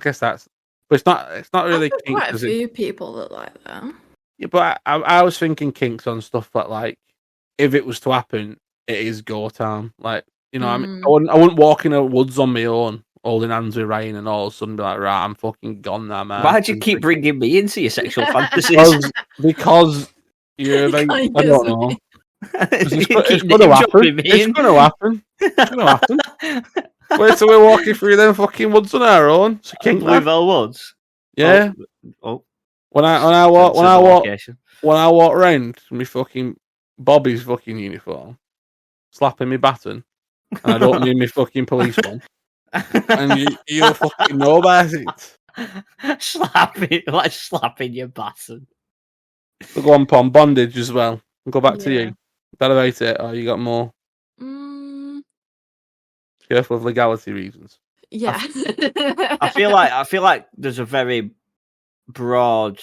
guess that's. But it's not really I've kinks. quite a few people that like that. Yeah, but I was thinking kinks on stuff that like if it was to happen, it is go time. Like you know, I mean, I wouldn't walk in the woods on my own, holding hands with Ryan, and all of a sudden be like, right, I'm fucking gone now, man. Why'd you keep bringing me into your sexual fantasies? Because you're like, I don't know. It's going to happen. It's going to happen. It's going to happen. Wait till we're walking through them fucking woods on our own. It's a kink. Bluebell Woods. Yeah. Oh. When I walk around in my fucking Bobby's fucking uniform, slapping me baton, and I don't mean my fucking police one, and you fucking know about it. Slapping your baton. So go on, Pom, bondage as well. I'll go back to Yeah. you. Is that about it, or you got more? Careful of legality reasons. Yeah. I feel like there's a very broad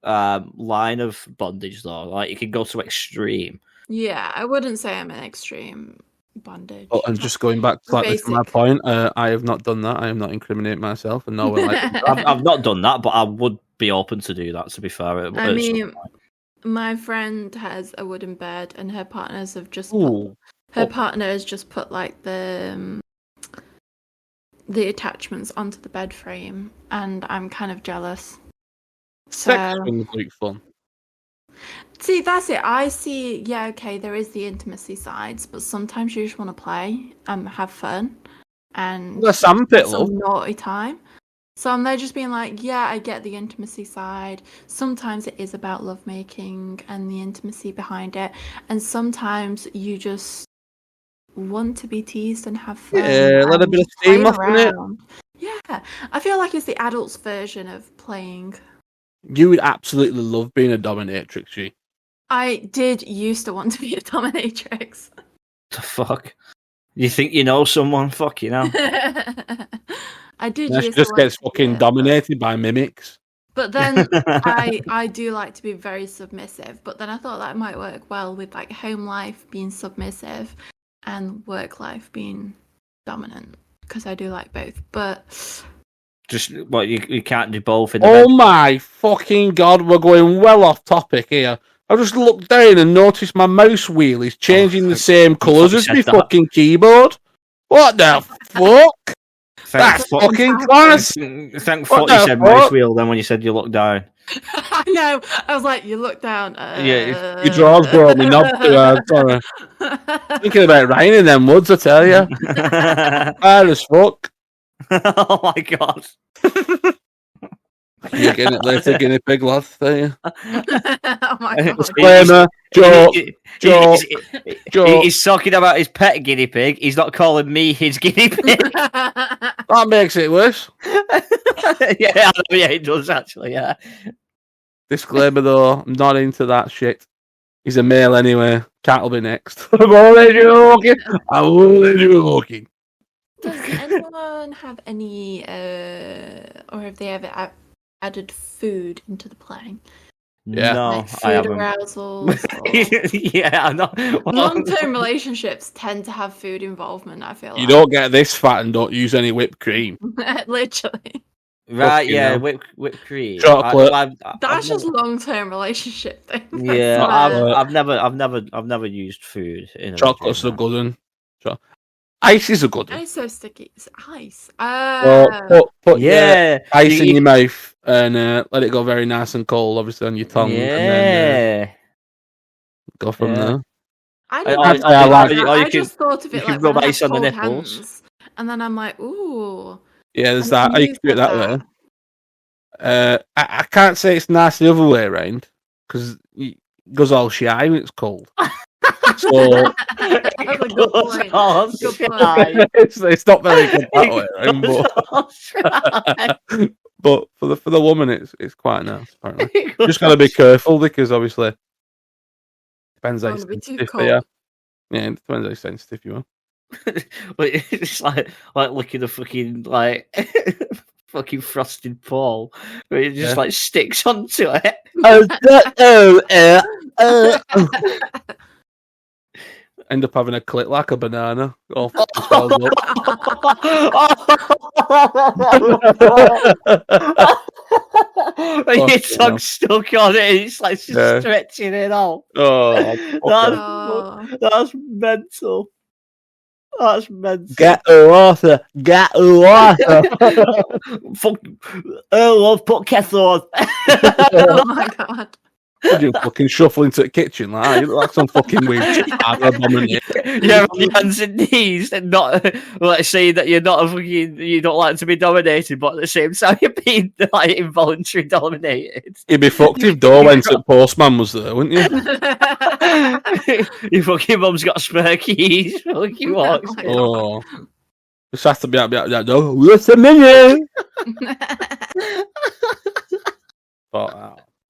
line of bondage though. Like you can go to extreme. Yeah, I wouldn't say I'm an extreme. bondage. Oh, and just going back slightly to my Basic. point, I have not done that. I am not incriminating myself, and no one like. I've not done that, but I would be open to do that. To be fair, I at mean, some point. my friend has a wooden bed, and her partners have just Ooh. her partner has just put like the attachments onto the bed frame, and I'm kind of jealous. Sex So things look fun. see, that's it. I see. Yeah, okay, there is the intimacy sides, but sometimes you just want to play and have fun and The sandpit, love. some naughty time. So I'm there just being like, yeah, I get the intimacy side. Sometimes it is about lovemaking and the intimacy behind it, and sometimes you just want to be teased and have fun. Yeah, let a and bit of just play steam off in it. around. Yeah, I feel like it's the adults' version of playing. You would absolutely love being a dominatrix, G. I did used to want to be a dominatrix. The fuck? You think you know someone? Fuck, you know. I did Now she used to just want gets to be fucking it, dominated by mimics. but then I do like to be very submissive. But then I thought that might work well with like home life being submissive and work life being dominant, because I do like both. But Just what you can't do both in the Oh bed. my fucking god, we're going well off topic here. I just looked down and noticed my mouse wheel is changing the same colours you as said my that. fucking keyboard. What the fuck? That's fucking class. Thank What fuck you the said fuck? mouse wheel then when you said you looked down. I know, I was like, you look down. Yeah, Your drawers brought me knob to sorry. Thinking about Ryan in them woods, I tell you. Bad as fuck. Oh my god. You're getting it later, guinea pig lad. There you. Oh my god. Disclaimer, Joe. He's talking about his pet guinea pig. He's not calling me his guinea pig. That makes it worse. Yeah, it does actually. Yeah. Disclaimer though, I'm not into that shit. He's a male anyway. Cat will be next. I'm only joking. I'm only joking. Does anyone have any, or have they ever added food into the playing? Yeah. No, Like I food haven't. arousals? Yeah, I know. Long-term relationships tend to have food involvement, I feel You like. don't get this fat and don't use any whipped cream. Literally. Right, Fucking yeah, hell. whipped cream. Chocolate. That's just long-term relationship thing. Yeah, Chocolate. I've never used food in a Chocolate's a regime, good one. Ice is a good one. It's so sticky. It's ice. Well, put Yeah, ice in your mouth and let it go very nice and cold, obviously on your tongue, and then yeah. go from Yeah. there. I didn't I- know I like- that. or you I just thought of you it can like when rub I ice have on the cold nipples. hands, and then I'm like, ooh. Yeah, there's I that. never You can do it used that way. I can't say it's nice the other way around because it goes all shy when it's cold. So That's a good point. Oh, Good point. shy. it's not very good that way around, but for the woman, it's quite nice. Apparently, you just gotta be careful because obviously depends how Don't wanna be too sensitive they are. cold. Yeah, it depends how sensitive you are. It's like looking at fucking fucking frosted pole where it just Yeah. like sticks onto it. End up having a clit like a banana. All fucking swelled up. Your Fucking tongue's stuck on it. It's like just Yeah. stretching it out. Oh, Oh. That's mental. That's mental. get the water. Get the water. Fuck. Oh, I've put kettle on. Oh my god. You fucking shuffle into the kitchen like that. You look like some fucking weird chick. You're on your hands and knees and not like saying that you're not a fucking, you don't like to be dominated, but at the same time you're being like involuntary dominated. You'd be fucked if Doe went at postman was there, wouldn't you? Your fucking mum's got spare keys. Fucking walks. Oh my Oh. Just has to be out that door. What's a minute?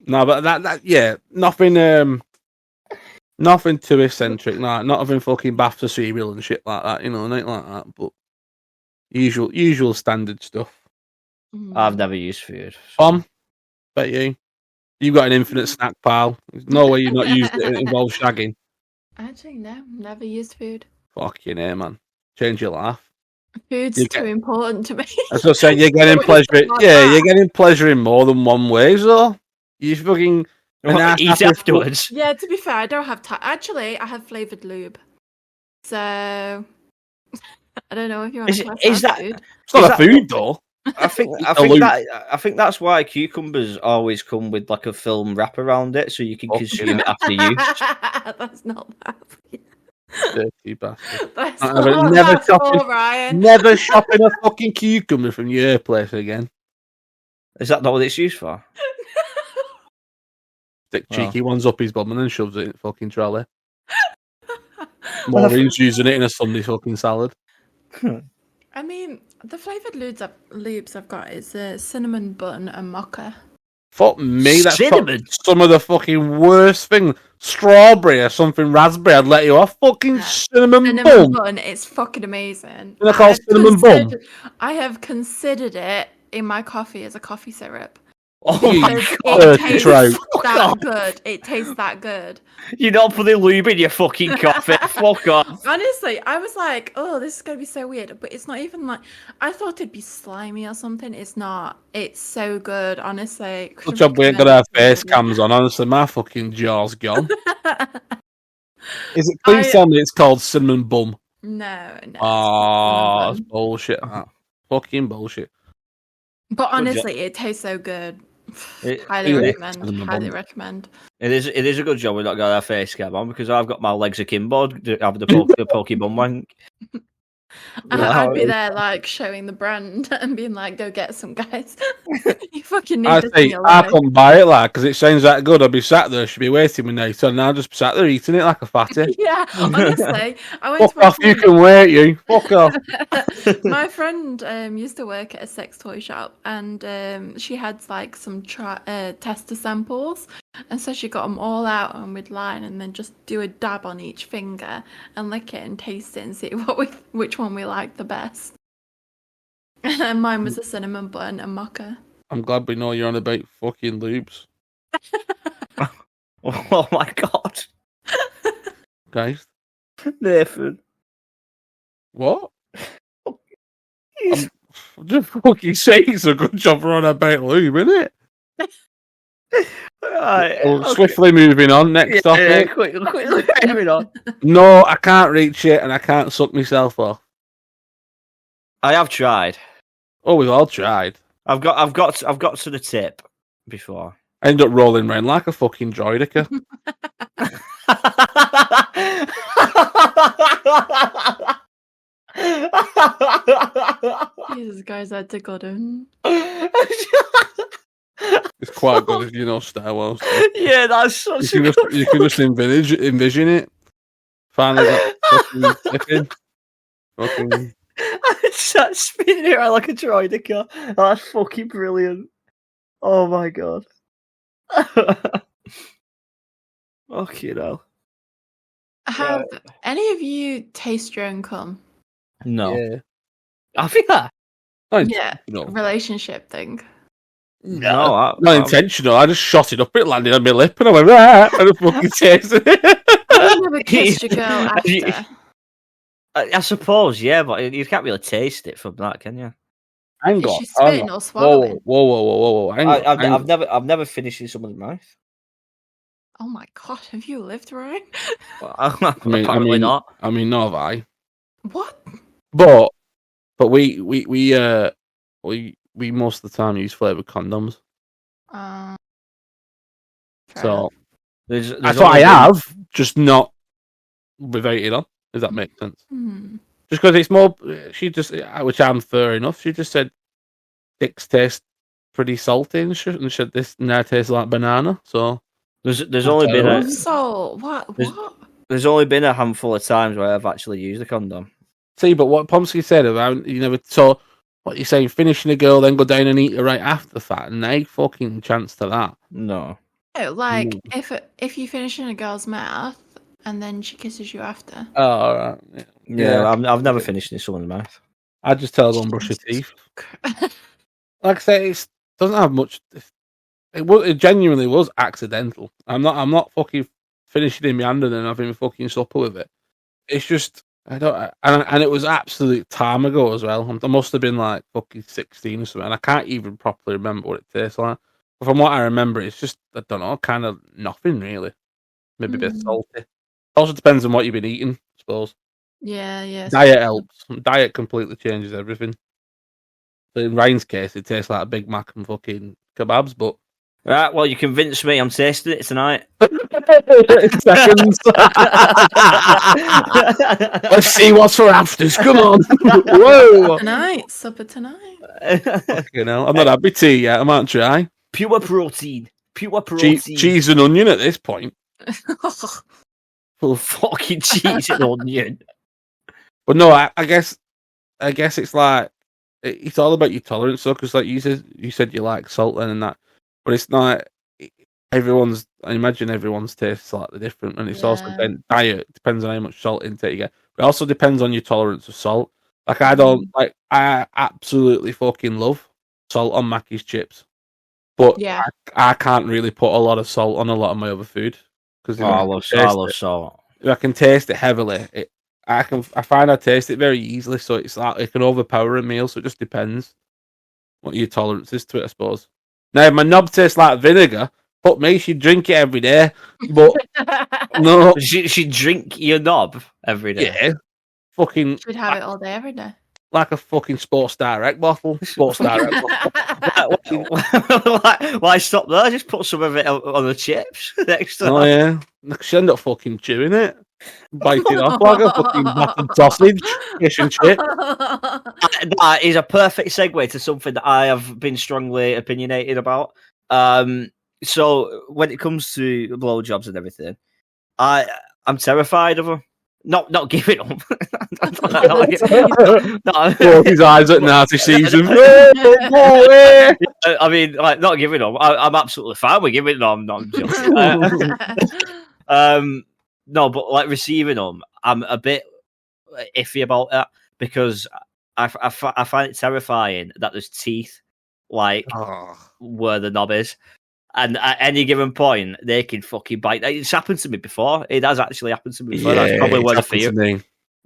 No, but that yeah, nothing too eccentric, like not having fucking BAFTA cereal and shit like that, nothing like that, but usual standard stuff. I've never used food. Tom, bet you've got an infinite snack pile. There's no way you've not used it. It involves shagging. Actually, no, never used food. Fucking hell, man. Change your life. Food's You too get- important to me. As I was saying, you're getting Always pleasure. stuff like Yeah, that. you're getting pleasure in more than one way, so you fucking a nice Eat happy afterwards. Yeah, to be fair, I don't have time. Actually, I have flavoured lube. So, I don't know if you want to class Is that that? food. It's not Is a that- food though. I think loop. that's why cucumbers always come with like a film wrap around it, so you can Fucking consume it after use. That's not that. Dirty bastard. That's I not never- what never that's shopping- for, Ryan. Never shopping a fucking cucumber from your place again. Is that not what it's used for? Stick Oh. cheeky ones up his bum and then shoves it in the fucking trolley. Maureen's using it in a Sunday fucking salad. I mean, the flavoured lubes I've got is cinnamon bun and mocha. Fuck me, that's Cinnamon? some of the fucking worst thing. Strawberry or something raspberry, I'd let you off. Fucking Yeah. cinnamon Cinnamon bun. bun, it's fucking amazing. They're called cinnamon bun. I have considered it in my coffee as a coffee syrup. Oh You my Because god! it dirty tastes trout. that off. good. It tastes that good. You're not putting lube in your fucking coffee. Fuck off. Honestly, I was like, oh, this is going to be so weird. But it's not even like, I thought it'd be slimy or something. It's not. It's so good, honestly. Good job we ain't got our face cams on. Honestly, my fucking jaw's gone. Is it? Please tell me it's called cinnamon bum. No. It's Oh, cinnamon it's bun. bullshit. That. Fucking bullshit. But honestly, it tastes so good. It- Highly yeah, recommend. cinnamon Highly bun. recommend. It is a good job we not got our face cam on because I've got my legs akimbo having the Pokemon wank. I'd be there like showing the brand and being like, "Go get some guys." You fucking need I this in say your I life. couldn't buy it like because it sounds that good. I'd be sat there, should be waiting with Nathan, and I'll just be sat there eating it like a fatty. Yeah, honestly, I went Fuck to off! You can wait, you. Fuck off. My friend used to work at a sex toy shop, and she had like some tester samples, and so she got them all out and we'd line and then just do a dab on each finger and lick it and taste it and see which one we liked the best. And mine was a cinnamon bun and mocha. I'm glad we know you're on about fucking lubes, Oh my god, guys. Nathan! What? I'm just fucking saying it's a good job we're on about lube, isn't it? Right, okay. Swiftly moving on. Next topic. quickly, moving on. No, I can't reach it, and I can't suck myself off. I have tried. Oh, we've all tried. I've got to the tip before. I end up rolling around like a fucking droidica. Jesus, guys, I tickled him. It's quite good if you know Star Wars. Yeah, that's such a good. You can just envision it. Finally got fucking flipping. Fucking. Sat spinning it around like a droidica. That's fucking brilliant. Oh my god. Okay, now. Have any of you taste your own cum? No. Yeah. I think that. Yeah, No. relationship thing. No, Not intentional. I just shot it up. It landed on my lip, and I went right, and I fucking tasted it. Have you never kissed your girl Have you- after? I suppose, yeah, but you can't really taste it from that, can you? Hang Is on. she spitting or Whoa, swallowing? whoa. Hang on, hang on. I've never finished in someone's mouth. Oh my god, have you lived, Ryan? Well, mean- apparently not. I mean, nor have I. What? But we most of the time use flavored condoms. Fair So enough. There's that's what only I been- have, just not without it on. If that makes sense. Hmm. Just because it's more, she just, which I'm fair enough. She just said dicks taste pretty salty and shit, and said this now tastes like banana. So There's only been terrible. a So what? There's- What? there's only been a handful of times where I've actually used a condom. see, but what Pomsky said about you never so what you're saying, finishing a girl, then go down and eat her right after the fact, and no fucking chance to that. No. No, like if you finish in a girl's mouth and then she kisses you after. Oh, all right. Yeah. Yeah, I've never finished in someone's mouth. I just tell her go and brush your teeth. Like I say, it doesn't have much. It genuinely was accidental. I'm not fucking finishing in my hand and then having a fucking supper with it. It's just I don't, and it was absolute time ago as well. I must have been like fucking 16 or something, and I can't even properly remember what it tastes like. But from what I remember, it's just, I don't know, kind of nothing really. Maybe a bit salty. Also depends on what you've been eating, I suppose. Yeah. Diet helps. Diet completely changes everything. So in Ryan's case, it tastes like a Big Mac and fucking kebabs, but Right, well, you convinced me. I'm tasting it tonight. seconds. Let's see what's for afters. Come on. Whoa. Supper tonight. Fucking hell. I'm not happy tea yet. I might try. Pure protein. Pure protein. Cheese and onion at this point. Full of fucking cheese and onion. But no, I guess it's like, it's all about your tolerance, though, because like you said you like salt then and that, but it's not everyone's. I imagine everyone's taste is slightly different, and it's also diet depends on how much salt intake you get. But it also depends on your tolerance of salt. Like I absolutely fucking love salt on Mackey's chips, but I can't really put a lot of salt on a lot of my other food because I love salt. If I can taste it heavily, I find I taste it very easily, so it's like it can overpower a meal. So it just depends what your tolerance is to it, I suppose. Now, if my knob tastes like vinegar, fuck me, she'd drink it every day. But no, she drink your knob every day. Yeah, fucking. She'd have it all day, every day. Like a fucking Sports Direct bottle. Sports Direct bottle. Why stop there? Just put some of it on the chips next time. Oh yeah, she end up fucking chewing it. Bite it off like a fucking battered sausage, fish and chip. That is a perfect segue to something that I have been strongly opinionated about. So when it comes to blowjobs and everything, I'm terrified of them. Not giving them. Close his eyes at night, he sees them. I mean, like, not giving them. I'm absolutely fine with giving them. Not joking. No, but like receiving them, I'm a bit iffy about that because I find it terrifying that there's teeth like where the knob is, and at any given point they can fucking bite. It's happened to me before. It has actually happened to me before. That's probably where the fear.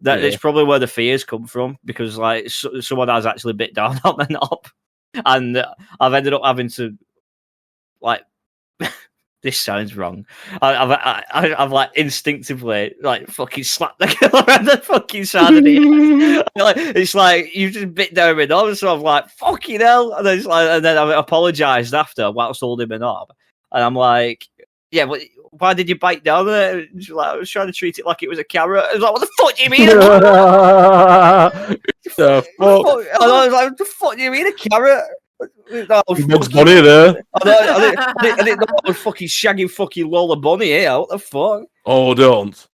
It's probably where the fears come from because like someone has actually bit down on the knob, and I've ended up having to like. This sounds wrong. I've like instinctively like fucking slapped the girl around the fucking side of the head. Like, it's like you just bit down my knob, so I'm like fucking hell, and then I've apologised after whilst holding my knob, and I'm like, yeah, but why did you bite down there? She's like, I was trying to treat it like it was a carrot. I was like, what the fuck do you mean? The fuck? I was like, what the fuck do you mean a carrot? Bugs Bunny there. I didn't know I was fucking shagging fucking Lola Bunny here. What the fuck? Oh, don't.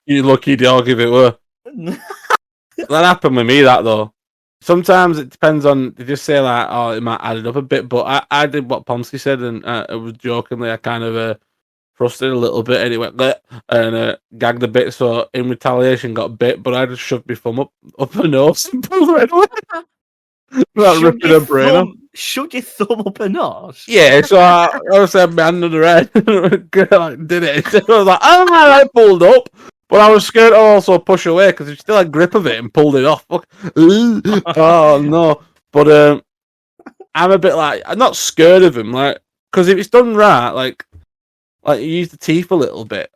You lucky dog if it were. That happened with me, that though. Sometimes it depends on, they just say like, oh, it might add it up a bit, but I did what Pomsky said, and it was jokingly, I kind of thrusted a little bit, and it went bleh, and gagged a bit, so in retaliation got bit, but I just shoved my thumb up her nose and pulled her head away. Without ripping her brain off. Shoved your thumb up her nose? Yeah, so I had my hand on her head and did it. So I was like, oh, I pulled up. But I was scared to also push away because she still had grip of it and pulled it off. Oh, no. But I'm a bit like, I'm not scared of him, like, because if it's done right, like you use the teeth a little bit.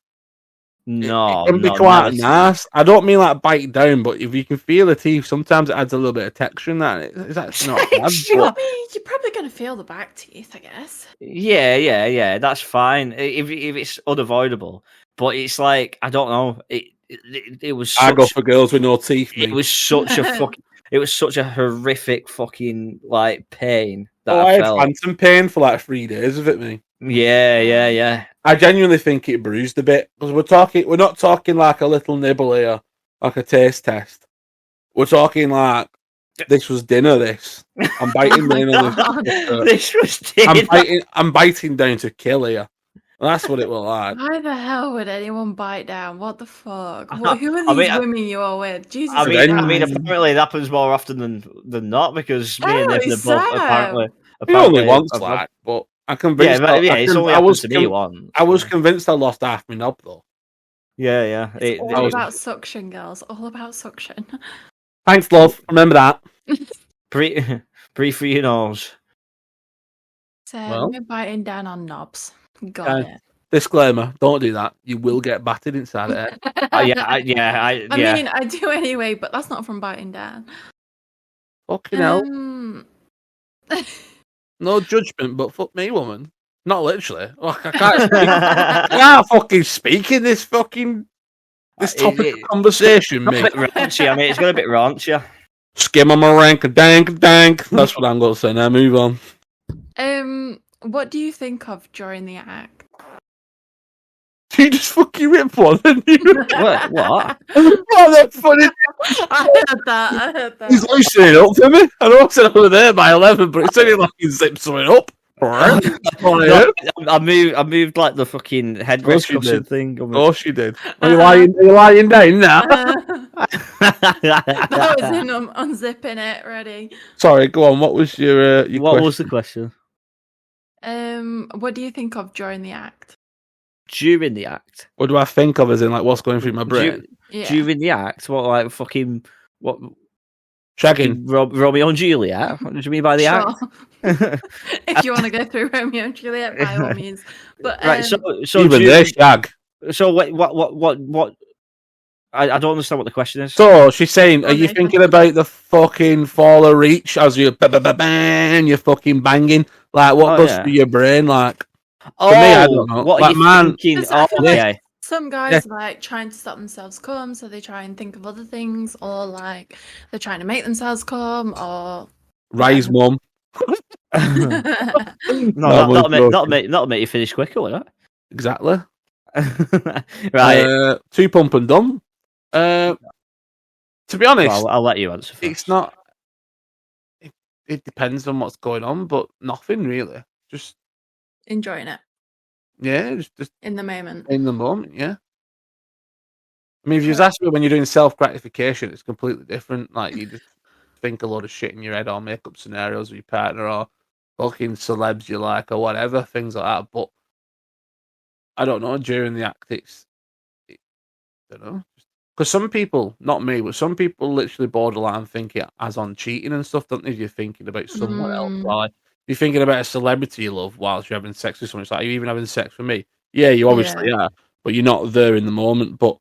No, it can be quite nice. I don't mean like biting down, but if you can feel the teeth, sometimes it adds a little bit of texture in that. It's actually not bad. I mean, you're probably going to feel the back teeth, I guess. Yeah. That's fine if it's unavoidable. But it's like, I don't know. It was. I go for girls with no teeth. It was such a fucking. It was such a horrific fucking like pain that I felt. had phantom pain for like 3 days of it, me. Yeah. I genuinely think it bruised a bit because we're not talking like a little nibble here, like a taste test. We're talking like this was dinner. I'm biting down on this. This was dinner. I'm biting down to kill here. That's what it was like. Why the hell would anyone bite down? What the fuck? Who are these women you are with? Jesus. I mean, apparently it happens more often than not because me and Nathan are both apparently only once, like, but. I convinced. It's only happened to me once. I was convinced I lost half my knob though. Yeah. It's all was- about suction, girls. All about suction. Thanks, love. Remember that. Breathe through your nose. So Well. no biting down on knobs. Got Okay. Disclaimer: don't do that. You will get battered inside it. it. I I mean, I do anyway, but that's not from biting down. Fucking hell. Um, No judgment, but fuck me, woman. Not literally. Like, I can't speak. I can't fucking speak in this fucking topic of conversation, got a mate. bit raunchy. I mean, it's got a bit raunchy. Skim on my rank, dank, dank. That's what I'm going to say now. Move on. what do you think of during the act? You just fucking rip one, didn't you? What? Oh, that's funny. I heard that. He's loosening it up for me. I know I said over there by 11, but it sounded like he zipped something up. Alright. No, I moved like the fucking headrest you cushion did. thing. Of course you did. Are you lying down now? That was in unzipping it, ready. Sorry, go on. What was your What question? was the question? What do you think of during the act? During the act. What do I think of as in like what's going through my brain? Yeah. During the act, what like fucking what? Shagging. Romeo and Juliet. What did you mean by the act? If you want to go through Romeo and Juliet, by all means. But Right. So Even there, shag. So what? I don't understand what the question is. So she's saying, are Oh, you Nathan. thinking about the fucking fall of reach as you bang, you're fucking banging? Like what goes yeah. through your brain? Like Oh, me, I don't know. What Like, are you man- thinking? Because I feel Okay. like some guys like trying to stop themselves come, so they try and think of other things, or like they're trying to make themselves come, or rise, mum. No, No, that'll make you finish quicker, won't Exactly. it? Right. 2 pump and done. To be honest, Well, I'll let you answer first. it's not. It depends on what's going on, but nothing really. Just enjoying it just in the moment. in the moment. Yeah. I mean, if you was asking me when you're doing self gratification, it's completely different. Like you just think a lot of shit in your head, or make up scenarios with your partner, or fucking celebs you like, or whatever, things like that. But I don't know. During the act, I don't know. Because some people, not me, but some people literally borderline think it as on cheating and stuff, don't they? If you're thinking about someone else, like you're thinking about a celebrity you love whilst you're having sex with someone. It's like, are you even having sex with me? Yeah, you obviously are, but you're not there in the moment. But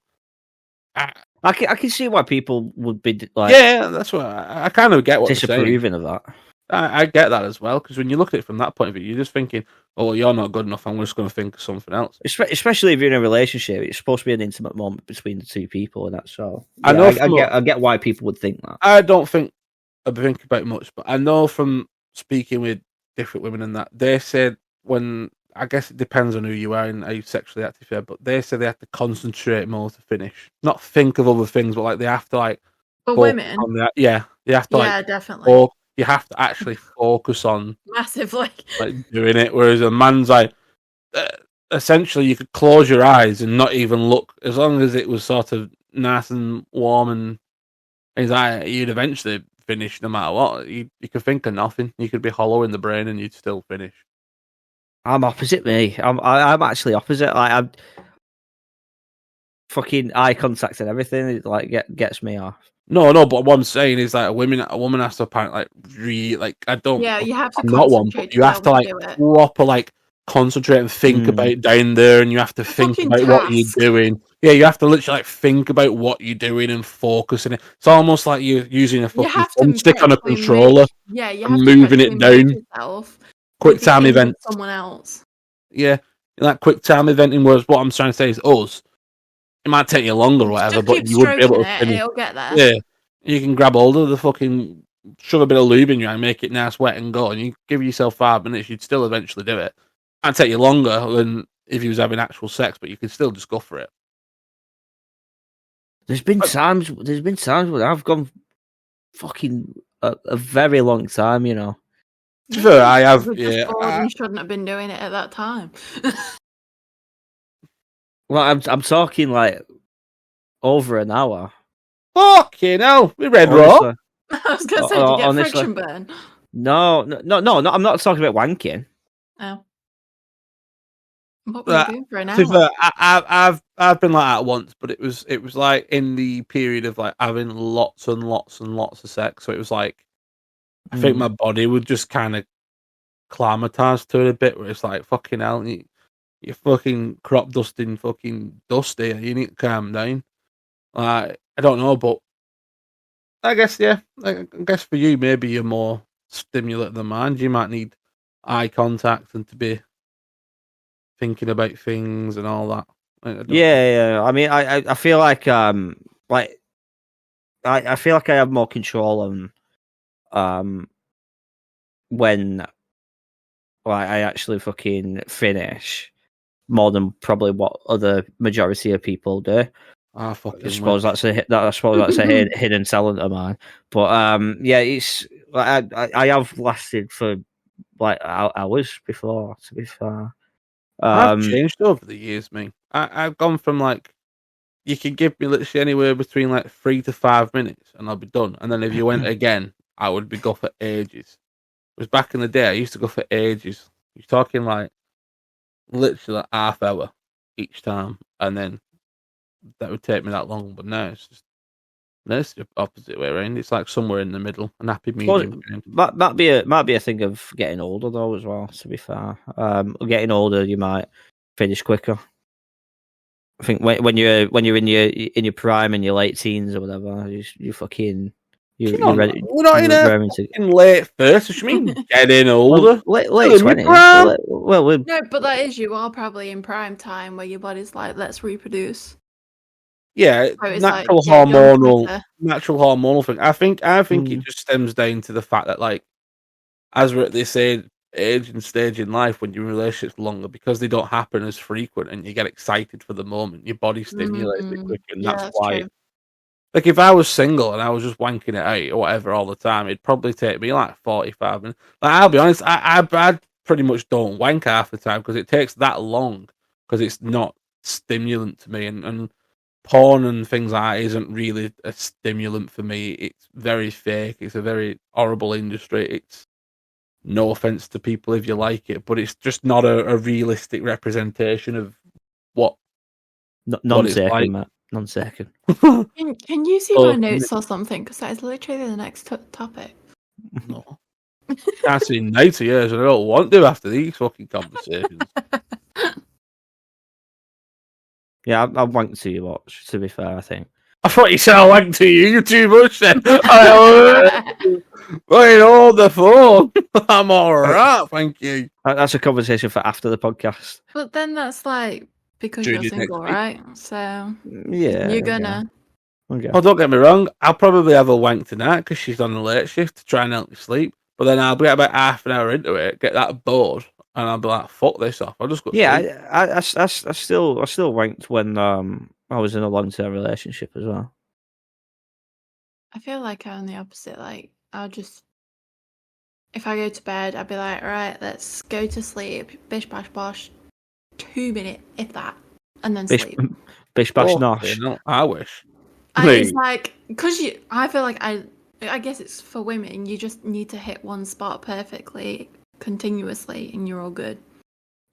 I can see why people would be like, yeah, that's what I kind of get what they're saying. disapproving of that. I get that as well, because when you look at it from that point of view, you're just thinking, oh, well, you're not good enough. I'm just going to think of something else. Especially if you're in a relationship, it's supposed to be an intimate moment between the two people, and that's so. I Yeah, know I get why people would think that. I don't think I've been thinking about it much, but I know from speaking with different women and that they said when I guess it depends on who you are and how you sexually active you are, but they said they have to concentrate more to finish, not think of other things, but like they have to like. For focus women, on the, yeah, you have to like. definitely, Or you have to actually focus on massively. like doing it, whereas a man's like. Essentially, you could close your eyes and not even look, as long as it was sort of nice and warm, and he's like, you'd eventually finish no matter what. You could think of nothing. You could be hollow in the brain and you'd still finish. I'm opposite me. I'm actually opposite. Like I'm fucking eye contact and everything. It like gets me off. No, but what I'm saying is like a woman has to apparently like like I don't. Yeah, you have to I'm not one, concentrate but you have to like do it. proper like concentrate and think about down there, and you have to think fucking about what you're task. doing. Yeah, you have to literally like think about what you're doing and focus on it. It's almost like you're using a You fucking have to thumbstick on a actually controller. Yeah, you and have moving to it actually move down. yourself Quick to be time in with event. someone else. Yeah, like quick time eventing. Whereas what I'm trying to say is us. It might take you longer or whatever, Just but keep you would be able to stroking it, finish. it'll get there. Yeah, you can grab hold of the fucking, shove a bit of lube in you and make it nice, wet, and go. And you give yourself 5 minutes, you'd still eventually do it. Might take you longer than if you was having actual sex, but you could still just go for it. There's been times when I've gone fucking a very long time, you know. To be fair, I have. You're just Yeah, bored and shouldn't have been doing it at that time. Well, I'm talking like over an hour. fucking hell, we read Honestly. raw. I was going to say, did you get Honestly. friction burn? No, I'm not talking about wanking. Oh. What were you doing for an To be hour? fair, I've been like that once, but it was like in the period of like having lots and lots and lots of sex. So it was like I think my body would just kind of climatize to it a bit, where it's like fucking hell, you're fucking crop dusting, fucking dusty. You need to calm down. Like I don't know, but I guess yeah. I guess for you, maybe you're more stimulate than mine. You might need eye contact and to be thinking about things and all that. I don't know. Yeah. I mean, I feel like I feel like I have more control on when like I actually fucking finish more than probably what other majority of people do. I I fucking suppose wish. that's a hidden talent of mine. But yeah, it's like I have lasted for like hours before. To be fair, I've changed over the years, me. I've gone from like you could give me literally anywhere between like 3 to 5 minutes and I'll be done. And then if you went again, I would be go for ages. Whereas back in the day, I used to go for ages. You're talking like literally like half hour each time, and then that would take me that long. But now it's the opposite way around. It's like somewhere in the middle, an happy medium. That might be a thing of getting older though as well. To be fair, getting older, you might finish quicker. I think when you're in your prime in your late teens or whatever, you fucking you're ready. We're not in a raring to fucking late 30s. What you mean getting older? late Still in my 20s. prime. Well, we're No, but that is, you are probably in prime time where your body's like, let's reproduce. Yeah, So it's natural like, get young hormonal thing. I think it Mm. just stems down to the fact that like as we're at this age and stage in life when your relationships longer because they don't happen as frequent and you get excited for the moment, your body stimulates it quicker, and Yeah, that's that's why. true. Like if I was single and I was just wanking it out or whatever all the time, it'd probably take me like 45 minutes. Like I'll be honest, I pretty much don't wank half the time because it takes that long because it's not stimulant to me, and porn and things like that isn't really a stimulant for me. It's very fake. It's a very horrible industry. It's no offense to people if you like it, but it's just not a realistic representation of what it's non-taken, like. Matt. Non-taken. Can you see Oh, my notes or something? Because that is literally the next topic. No. Can't see 90 years and I don't want to after these fucking conversations. Yeah, I wanked to you watch. To be fair, I think. I thought you said I wanked to you. You're too much then. I hold the phone. I'm alright, thank you. That's a conversation for after the podcast. But then that's like, because Tune you're in next single, week. right? So Yeah, you're gonna. Okay. Oh, don't get me wrong. I'll probably have a wank tonight because she's on the late shift to try and help me sleep. But then I'll be about half an hour into it, get that bored, and I'll be like, "Fuck this off." I'll just go. Yeah, sleep. I still wanked when I was in a long-term relationship as well. I feel like I'm the opposite. Like, I'll just, if I go to bed, I'll be like, right, let's go to sleep. Bish bash bosh, 2 minutes, if that, and then sleep. Bish bash Oh, nosh. no, I wish. It's like, because I feel like I guess it's for women. You just need to hit one spot perfectly, continuously, and you're all good.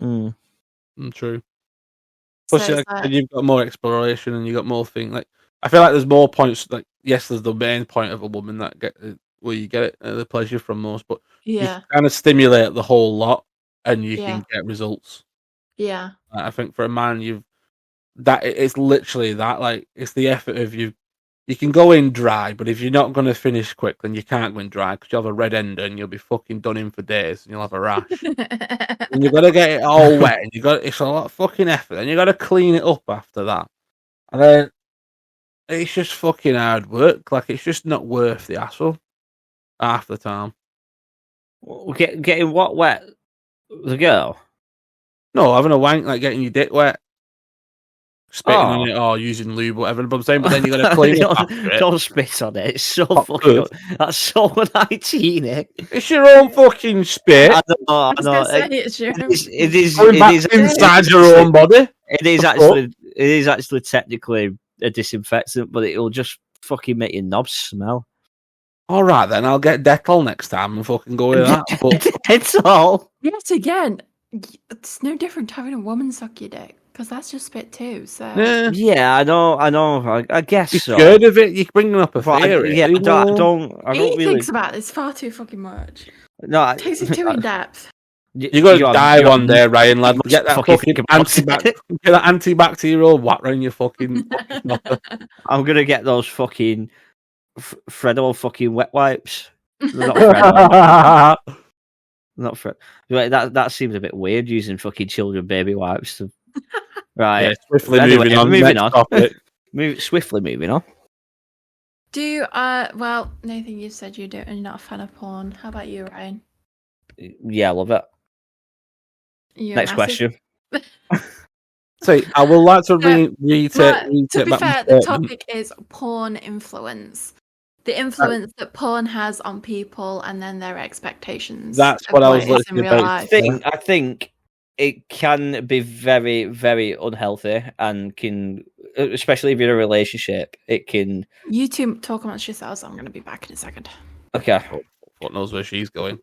Mm. True. So Plus, it's like, you've got more exploration and you got more things. Like I feel like there's more points. Like yes, there's the main point of a woman that get where you get the pleasure from most, but you yeah, can kind of stimulate the whole lot and you yeah, can get results. yeah, I think for a man, it's literally that. Like it's the effort of you. You can go in dry, but if you're not going to finish quick, then you can't go in dry because you'll have a red end and you'll be fucking done in for days and you'll have a rash. And you've got to get it all wet, and it's a lot of fucking effort, and you got to clean it up after that. And then it's just fucking hard work. Like it's just not worth the hassle half the time. Getting what wet? The girl? No, having a wank, like getting your dick wet, spitting on it, or using lube, whatever. But I'm saying, but then you got to clean up after it. Don't spit on it. It's so Not fucking. good. That's so unhygienic. It's your own fucking spit. I I was know. gonna say it's your It is. Going It back is inside your own body. It is actually. It is actually technically a disinfectant, but it'll just fucking make your knobs smell. All right, then I'll get Dettol next time and fucking go with that. But It's all. Yet again, It's no different to having a woman suck your dick because that's just spit too. So Yeah. Yeah, I know. I guess You're so. scared of it. You're bringing up a But theory. yeah, I he don't really. thinks about this far too fucking much. No, It takes it too in depth. You're going to die one day, Ryan, lad. must Get that fucking fucking think about it. get that antibacterial whack around your fucking knocker. I'm gonna get those fucking Freddo fucking wet wipes. They're not Freddo. Not Fred. Right, that seems a bit weird using fucking children baby wipes. Right. Yeah, swiftly Anyway, moving on. moving Next on. topic. Swiftly moving on. Well, Nathan, you said you're not a fan of porn. How about you, Ryan? Yeah, I love it. You're Next massive- question. So I would like to reiterate. To be back my fair, the statement. topic is porn influence. The influence that porn has on people and then their expectations. That's of what I was it is in looking real about. life. I think it can be very, very unhealthy and can, especially if you're in a relationship, it can. You two talk amongst yourselves. I'm going to be back in a second. Okay. What knows where she's going?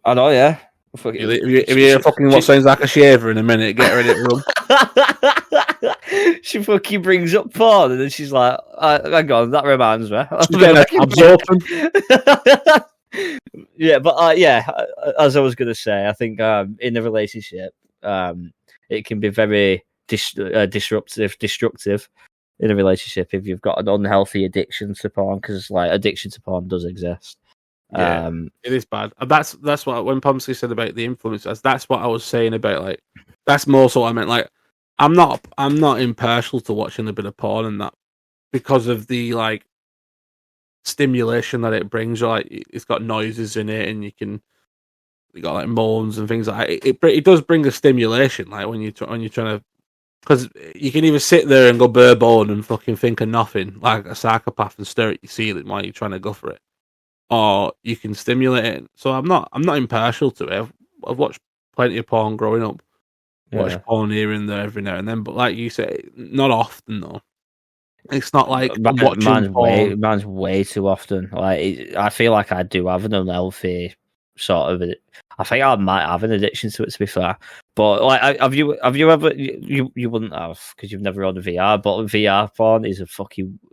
I know, yeah. If you fucking what sounds like a shaver in a minute, get ready to run. She fucking brings up porn and then she's like, hang on, that reminds me. She's getting her tabs open. Yeah, but as I was going to say, I think in a relationship, it can be very destructive in a relationship if you've got an unhealthy addiction to porn, because like addiction to porn does exist. Yeah, it is bad. That's what when Pomsky said about the influencers. That's what I was saying about like. That's more so what I meant. Like, I'm not impartial to watching a bit of porn and that because of the like stimulation that it brings. Like, it's got noises in it, and you got like moans and things like that. It does bring a stimulation. Like when you're trying to, because you can either sit there and go bare bone and fucking think of nothing like a psychopath and stare at your ceiling while you're trying to go for it. Or you can stimulate it. So I'm not impartial to it. I've watched plenty of porn growing up. Watched porn here and there every now and then, but like you say, not often though. It's not like watching porn. Mine's way too often. Like I feel like I do have an unhealthy sort of. I think I might have an addiction to it, to be fair. But like, have you ever? You wouldn't have because you've never owned a VR. But VR porn is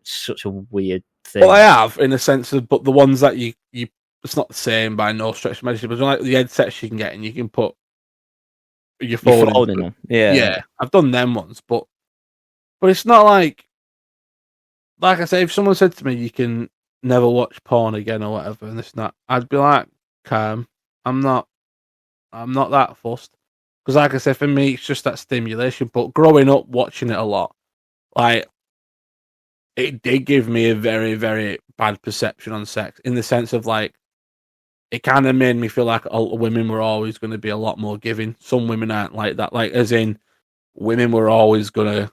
such a weird thing. Well, I have in a sense of, but the ones that you it's not the same by no stretch of imagination. But like the headsets you can get and you can put your phone in them. Yeah, I've done them ones, but it's not like I say, if someone said to me you can never watch porn again or whatever, and this and that, I'd be like, calm. I'm not that fussed. Because like I said, for me, it's just that stimulation. But growing up watching it a lot, like, it did give me a very, very bad perception on sex, in the sense of, like, it kind of made me feel like all women were always going to be a lot more giving. Some women aren't like that. Like, as in, women were always going to...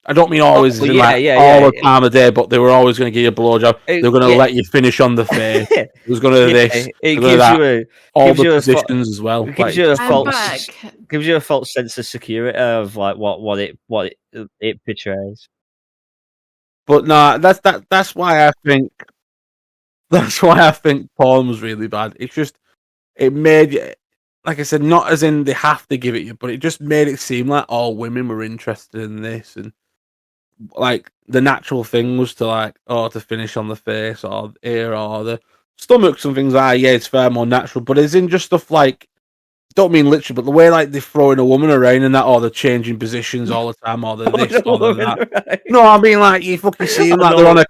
I don't mean always all the time of day, but they were always going to give you a blowjob. They were going to let you finish on the face. It was going to this. It gives all the positions as well. It gives you a false sense of security of like what it portrays. But no, that's why I think porn was really bad. It's just, it made you, like I said, not as in they have to give it you, but it just made it seem like all women were interested in this, and like the natural thing was to to finish on the face or ear or the stomachs and things like that. Yeah, it's far more natural, but it's in just stuff like, don't mean literally, but the way like they're throwing a woman around and that, or they're changing positions all the time, or they're this or they're that. Right. No, I mean like you fucking see them like they're on a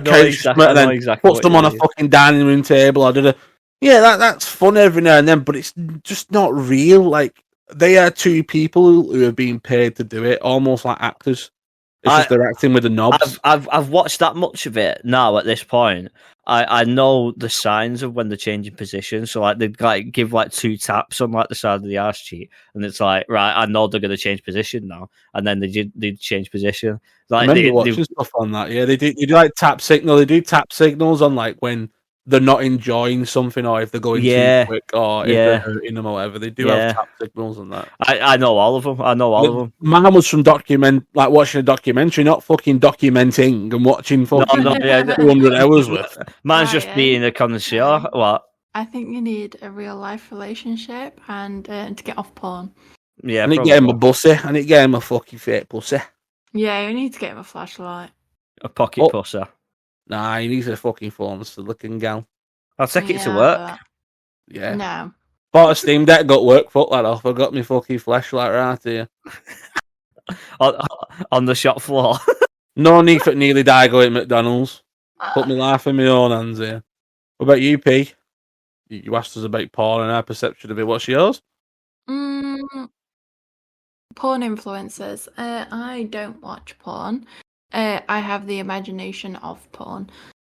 couch, and then puts them on a fucking dining room table. That's fun every now and then, but it's just not real. Like, they are two people who are being paid to do it, almost like actors. It's just they're acting with the knobs. I've watched that much of it now at this point. I know the signs of when they're changing position. So like they give like 2 taps on like the side of the arse cheek, and it's like, right, I know they're going to change position now, and then they change position. Like, I remember watching stuff on that. Yeah, they do like tap signal. They do tap signals on like when they're not enjoying something, or if they're going too quick, or if they're hurting them or whatever. They do have tap signals on that. I know all of them. of them. Mine was from watching a documentary, not fucking documenting and watching fucking 200 hours worth. Mine's just being a connoisseur. What? I think you need a real life relationship and to get off porn. Yeah, I need to get him a probably. bussy. I need to get him a fucking fake pussy. Yeah, you need to get him a flashlight. A pocket Oh. pusser. Nah, he needs a fucking phone so looking gal. I'll take it to Yeah, work. Yeah. no. Bought a Steam Deck, got work, fuck that off. I got me fucking flashlight right here. On the shop floor. No need for nearly die going McDonald's. Put my life in my own hands here. What about you, P? You asked us about porn and our perception of it. What's yours? Mm, porn influencers. I don't watch porn. I have the imagination of porn,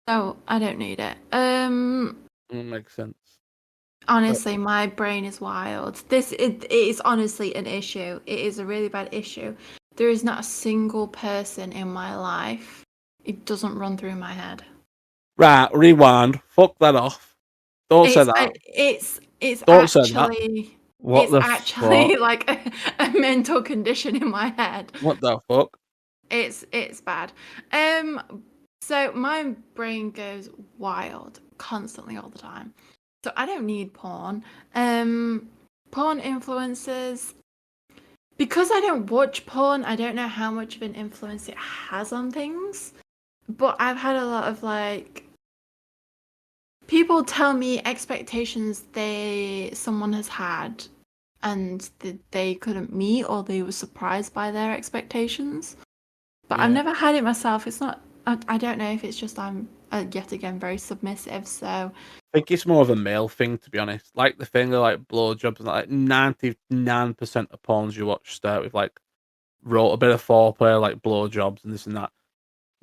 so I don't need it. Makes sense. Honestly, my brain is wild. It is honestly an issue. It is a really bad issue. There is not a single person in my life. It doesn't run through my head. Right, rewind. Fuck that off. Don't say that. It's Don't say that. actually What it's the actually fuck? like a mental condition in my head. What the fuck? It's bad. So my brain goes wild constantly all the time. So I don't need porn. Porn influencers, because I don't watch porn, I don't know how much of an influence it has on things. But I've had a lot of like people tell me expectations someone has had and they couldn't meet, or they were surprised by their expectations. But I've never had it myself. It's not. I don't know if it's just I'm yet again very submissive. So I think it's more of a male thing, to be honest. Like the thing of like blowjobs, and like 99% of porns you watch start with like wrote a bit of foreplay, like blowjobs and this and that.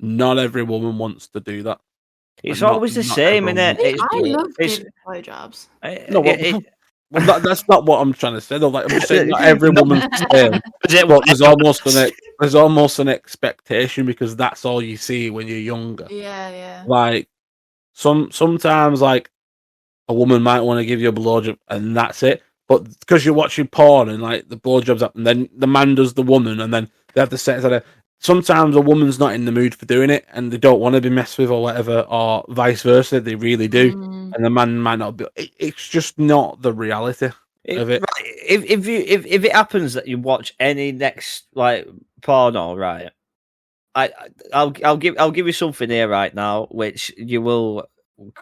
Not every woman wants to do that. It's Not- always the not same, everyone innit? wants I to do it. love it's- giving blowjobs. No, well, that's not what I'm trying to say. Though. Like, I'm just saying, not every No. woman's the same. But there's almost an expectation because that's all you see when you're younger. Yeah. Like sometimes, like a woman might want to give you a blowjob and that's it. But because you're watching porn and like the blowjobs up, and then the man does the woman, and then they have the sex. Sometimes a woman's not in the mood for doing it, and they don't want to be messed with or whatever, or vice versa. They really do, and the man might not be. It's just not the reality of it. Right, if it happens that you watch any next like porno, right? I'll give you something here right now, which you will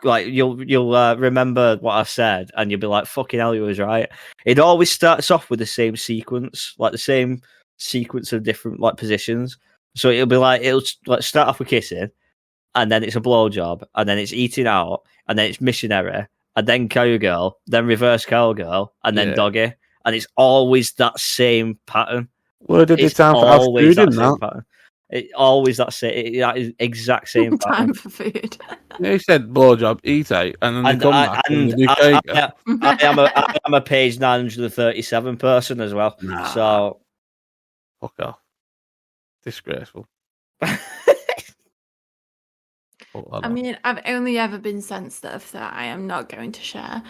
like. You'll remember what I said, and you'll be like, "Fucking hell, you was right." It always starts off with the same sequence, like the same sequence of different like positions. So it'll be like like start off with kissing, and then it's a blowjob, and then it's eating out, and then it's missionary, and then cowgirl, then reverse cowgirl, and then Yeah. doggy, and it's always that same pattern. Where did the It's time for house always food in that same that? pattern. It always that same, that is exact same pattern. Time for food. Yeah, he said blowjob, eat out, and then they come back and they do cake. I am a page 937 person as well. Nah. So Fuck off. Disgraceful. I mean, I've only ever been sensitive that I am not going to share.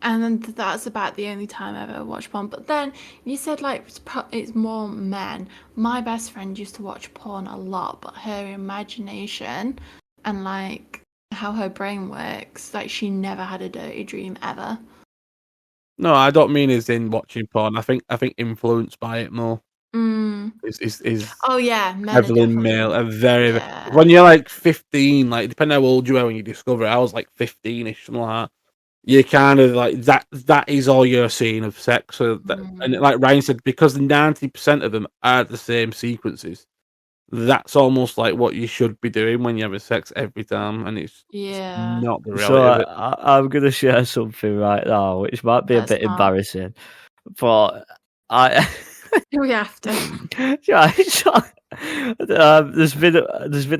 And that's about the only time I've ever watched porn. But then you said like it's more men. My best friend used to watch porn a lot, but her imagination and like how her brain works, like she never had a dirty dream ever. No, I don't mean as in watching porn. I think influenced by it more. Is Oh yeah, men are heavily definitely- male and very. Yeah. When you're like 15, like depending how old you are when you discover it, I was like 15ish, something like that. You kind of like that is all you're seeing of sex. So that, and like Ryan said, because 90% of them are the same sequences, that's almost like what you should be doing when you have sex every time, and it's Yeah. not the reality So of it. I'm going to share something right now, which might be a That's bit not. embarrassing, but I. We have to. There's been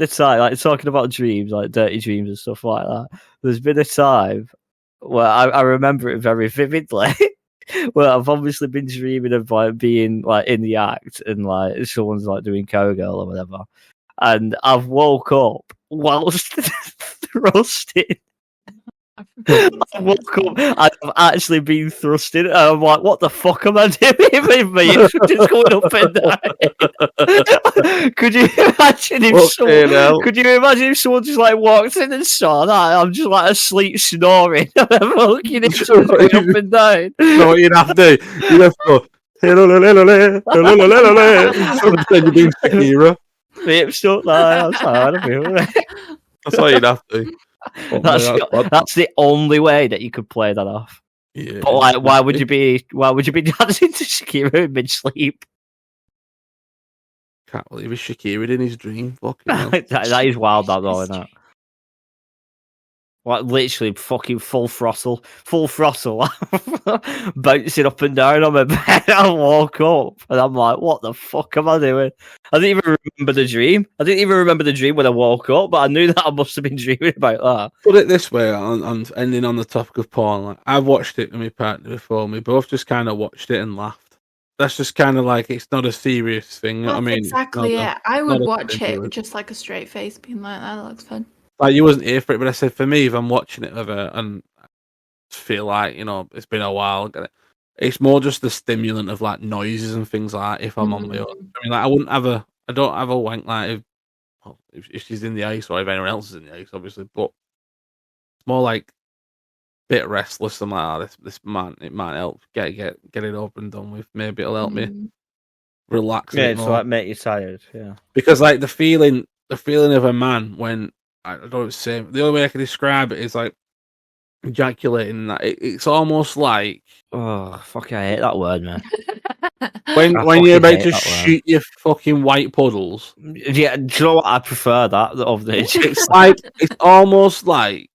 a time like talking about dreams, like dirty dreams and stuff like that. There's been a time where I remember it very vividly. Where I've obviously been dreaming of like being like in the act and like someone's like doing cowgirl or whatever, and I've woke up whilst thrusting. I woke up and I've actually been thrusted, and I'm like, what the fuck am I doing with me? It's just going up and down. Could you imagine if someone just like walked in and saw that? I'm just like asleep snoring. I'm looking at it going up and down. So what you'd have to do, you'd have to go, then you're doing Shakira. My hips don't lie, I'm tired of it. That's what you'd have to. That's the only way that you could play that off. Yeah, But like, why would you be dancing to Shakira in mid sleep? Can't believe it's Shakira in his dream. Fucking hell. that is wild, that though, isn't it? Like literally fucking full throttle, bouncing up and down on my bed. I woke up and I'm like, what the fuck am I doing? I didn't even remember the dream. I didn't even remember the dream when I woke up, but I knew that I must have been dreaming about that. Put it this way, on ending on the topic of porn, like, I've watched it with my partner before. We both just kind of watched it and laughed. That's just kind of like, it's not a serious thing. That's I mean, exactly it. I would not a watch thing, it really. with just like a straight face, being like, that looks fun. Like, you wasn't here for it, but I said for me, if I'm watching it with her and I feel like, you know, it's been a while, it's more just the stimulant of like noises and things like that if I'm on my own. I mean, like, I don't have a wank like if she's in the ice or if anyone else is in the ice, obviously, but it's more like a bit restless. I'm like, this it might help get it over and done with. Maybe it'll help me relax. Yeah, a bit it's more. like make you tired. Yeah, Because like the feeling of a man when I don't say the only way I can describe it is like ejaculating. That it's almost like oh fuck, I hate that word, man. when fucking you're about hate to that word. shoot your fucking white puddles. Yeah, do you know what? I prefer that of the. It's like it's almost like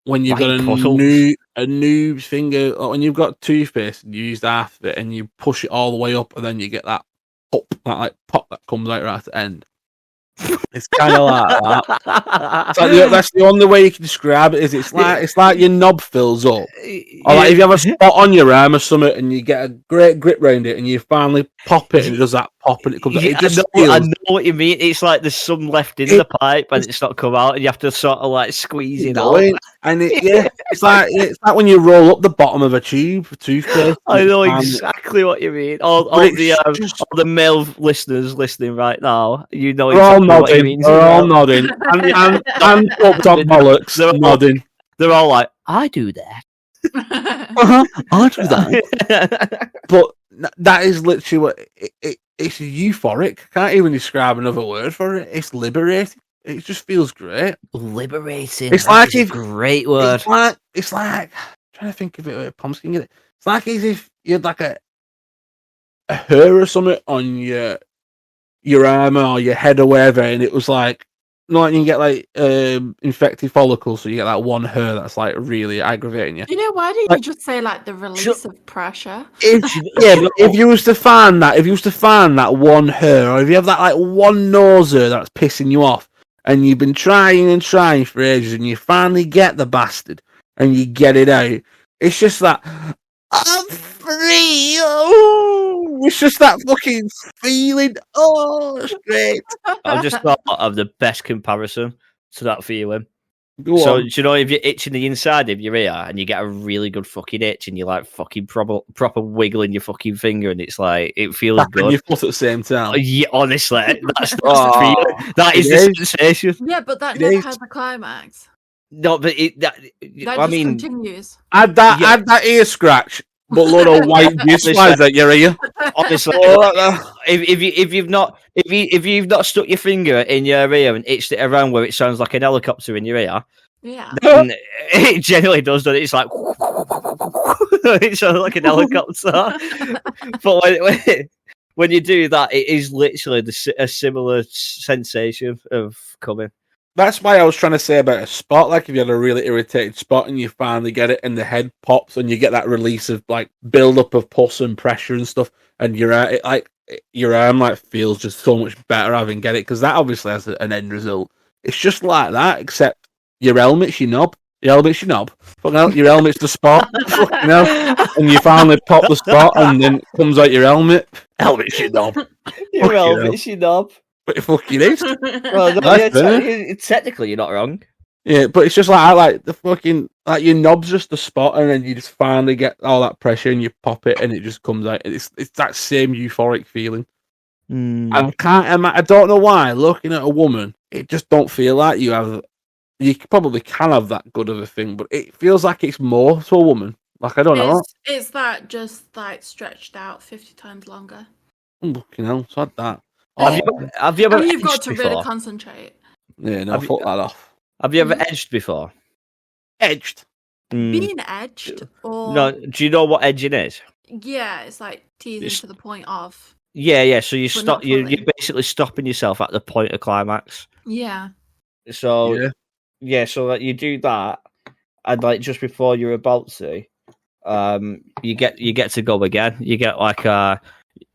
when you've got a new finger, or when you've got toothpaste and you use half of it and you push it all the way up, and then you get that pop that comes out right at the end. It's kind of like that. It's like that's the only way you can describe it. It's like your knob fills up, or like if you have a spot on your arm or something, and you get a great grip round it, and you finally pop it, and it does that pop, and it comes out. It just I know what you mean. It's like there's some left in the pipe, and it's not come out, and you have to sort of like squeeze it out. And it's like when you roll up the bottom of a tube for toothpaste. I know exactly what you mean. All the male listeners listening right now, you know exactly what you mean. They're all nodding. And up top bollocks. They're nodding. They're all like, I do that. I do that. But that is literally what it's euphoric. I can't even describe another word for it. It's liberating. It just feels great. Liberating. It's like a great word. It's like I'm trying to think of it with Pomsky. It's like as if you had like a hair or something on your arm or your head or wherever, and it was like, you can get like infected follicles, so you get that one hair that's like really aggravating you. You know, why didn't you just say like the release of pressure? If you was to find that one hair, or if you have that like one nose hair that's pissing you off, and you've been trying and trying for ages, and you finally get the bastard, and you get it out, it's just that I'm free. Oh, it's just that fucking feeling. Oh, it's great. I've just thought of the best comparison to that feeling. Go so, on. do you know if you're itching the inside of your ear and you get a really good fucking itch and you're like fucking proper wiggling your fucking finger and it's like, it feels good. And your foot at the same time. Yeah, honestly, that's the feeling. That is the sensation. Yeah, but that never has a climax. No, but That just continues. Add that ear scratch, but load of white juice flies at your ear. Honestly, if you've not stuck your finger in your ear and itched it around where it sounds like an helicopter in your ear, yeah, then it generally does. Doesn't it? It's like it sounds like an helicopter. But when you do that, it is literally a similar sensation of coming. That's why I was trying to say about a spot. Like if you had a really irritated spot and you finally get it, and the head pops, and you get that release of like build up of pus and pressure and stuff, and your arm like feels just so much better having get it, because that obviously has an end result. It's just like that, except your helmet's your knob. Your helmet's your knob. Fucking hell, your helmet's the spot. Fucking hell. And you finally pop the spot, and then it comes out your helmet. Helmet's your knob. Your helmet's your knob. But it fucking is. Well, no, technically, you're not wrong. Yeah, but it's just like I like the fucking like your knob's just a spot, and then you just finally get all that pressure, and you pop it, and it just comes out. It's that same euphoric feeling. Mm. I can't. I don't know why. Looking at a woman, it just don't feel like you have. You probably can have that good of a thing, but it feels like it's more to a woman. Like I don't know. It's that just like stretched out 50 times longer. Fucking hell, it's had that. Have Oh, you ever And you've got edged to really before? concentrate. yeah, no, Have you- fuck that off. Have you ever edged before? Edged. Mm. Being edged or No, do you know what edging is? yeah, it's like teasing It's- to the point of Yeah. So you But stop. not You're fully. basically stopping yourself at the point of climax. yeah. So Yeah. so that you do that, and like just before you're about to, you get to go again. You get like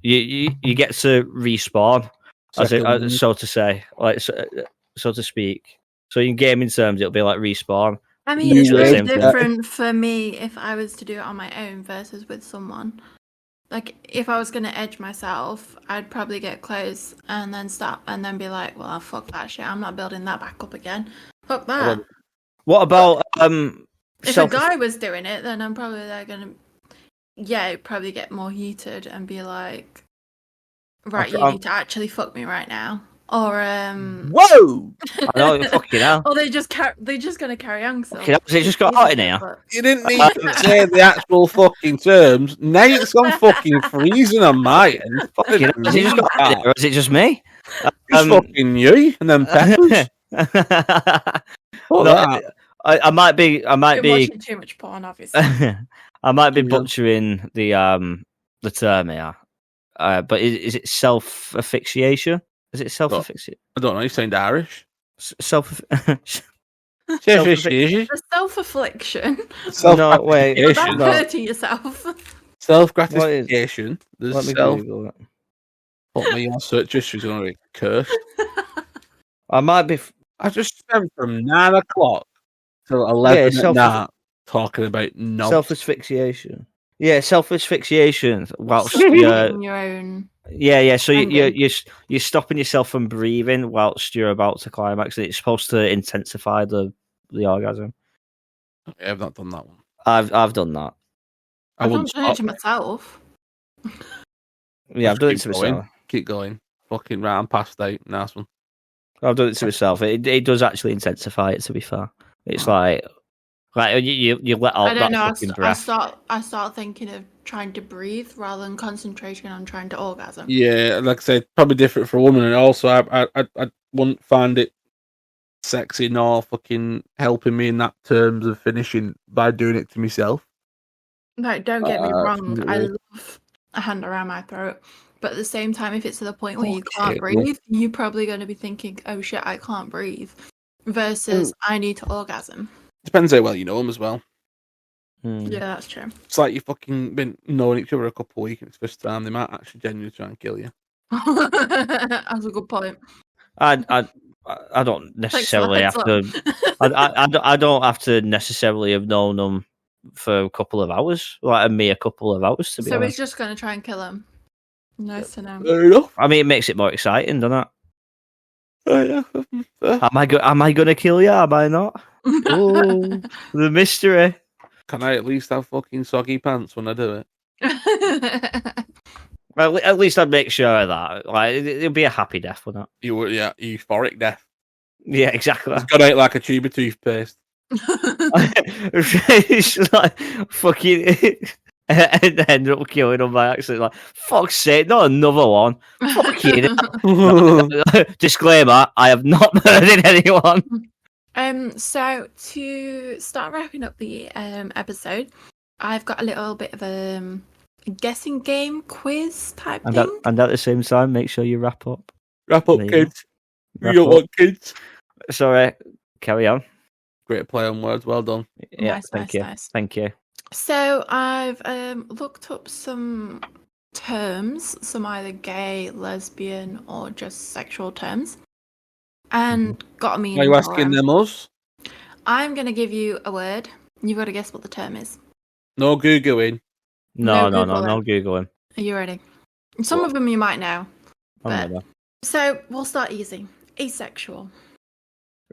you get to respawn, so to say, like so to speak. So in gaming terms, it'll be like respawn. I mean, You it's do the very same thing. different for me if I was to do it on my own versus with someone. Like, if I was going to edge myself, I'd probably get close and then stop and then be like, well, fuck that shit. I'm not building that back up again. Fuck that. What about If a guy was doing it, then I'm probably going to, yeah, it'd probably get more heated and be like, right, you need to actually fuck me right now. Or, Whoa! I know, fucking hell. or they're just gonna carry on. So Fucking hell, has it just got hot in here? You didn't need to say the actual fucking terms. Nate's on fucking freezing on my end. Fucking hell, has it just got hot in here, or is it just me? Just fucking you and then peppers. No, I might be You're watching too much porn, obviously. I might be Yeah. butchering the term here. But is it self asphyxiation? Is it self asphyxiation? I don't know. You sound Irish. Self Self-gratification. The self-affliction. No, wait. That's No. hurting yourself. Self-gratification. Let There's me self. Google it. Put me on search history. Going to be cursed. I might be. I just spent from 9 o'clock till 11 at night talking about knobs. Self asphyxiation. Yeah, self asphyxiation. Whilst Suffocating your own. yeah. So Ending. you're stopping yourself from breathing whilst you're about to climax, and it's supposed to intensify the orgasm. Yeah, I've not done that one. I've done that. I I've wouldn't done it stop. to myself. Yeah, I've done it Keep to going. myself. Keep going. Fucking right, I'm past 8. Nice one. I've done it to myself. It does actually intensify it. To be fair, it's like you let out I don't that know. fucking I breath. start thinking of trying to breathe rather than concentrating on trying to orgasm. Yeah, like I said, probably different for a woman, and also I wouldn't find it sexy nor fucking helping me in that terms of finishing by doing it to myself. Like, don't get me wrong. absolutely. I love a hand around my throat, but at the same time, if it's to the point where you Fuck can't it, breathe, you're probably going to be thinking, "Oh shit, I can't breathe," versus I need to orgasm. Depends how well you know them as well. Yeah, that's true. It's like you've fucking been knowing each other a couple of weeks, and it's the first time they might actually genuinely try and kill you. That's a good point. I don't necessarily have heads to. I don't have to necessarily have known them for a couple of hours, like me a couple of hours to be So honest. he's just going to try and kill him. Nice to know. Fair enough. I mean, it makes it more exciting, doesn't it? Yeah. Am I gonna kill you? Am I not? Oh, the mystery. Can I at least have fucking soggy pants when I do it? Well, at least I'd make sure of that. Like, it'll be a happy death, wouldn't it? You would, yeah, euphoric death. Yeah, exactly. It's got out like a tube of toothpaste. It's like fucking, and end up killing him by accident. Like, fuck's sake, not another one. Fucking disclaimer: I have not murdered anyone. So to start wrapping up the episode, I've got a little bit of a guessing game quiz type thing. And at the same time, make sure you wrap up. Wrap up, There you kids. We Wrap don't up. want kids. Sorry, carry on. Great play on words. Well done. Yeah, Nice, thank you. nice. Thank you. So I've looked up some terms, some either gay, lesbian, or just sexual terms, and got a meaning. Are you for asking 'em. them us? I'm going to give you a word. You've got to guess what the term is. No Googling. No, No no Googling. Are you ready? Some of them you might know. I'm But- never. So we'll start easy. Asexual.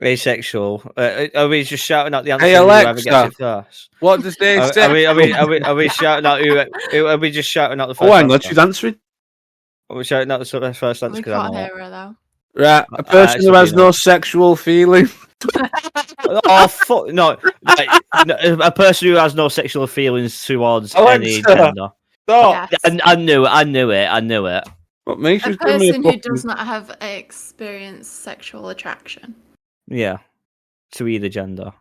Asexual. Are we just shouting out the answer? Hey, Whoever gets Alexa. it first. What does they Are, say? are we shouting out who? Are we just shouting out the first Oh, hang on, answer? she's answering. Are we shouting out the first answer? We Because I'm can't not. hear her though. Right, a I person who actually has do no know. sexual feeling. Oh fuck no! No, a person who has no sexual feelings towards any Alexa. gender. Stop. Yes. I knew it. What makes A you give me a person who fucking... does not have experienced sexual attraction. Yeah, to either gender.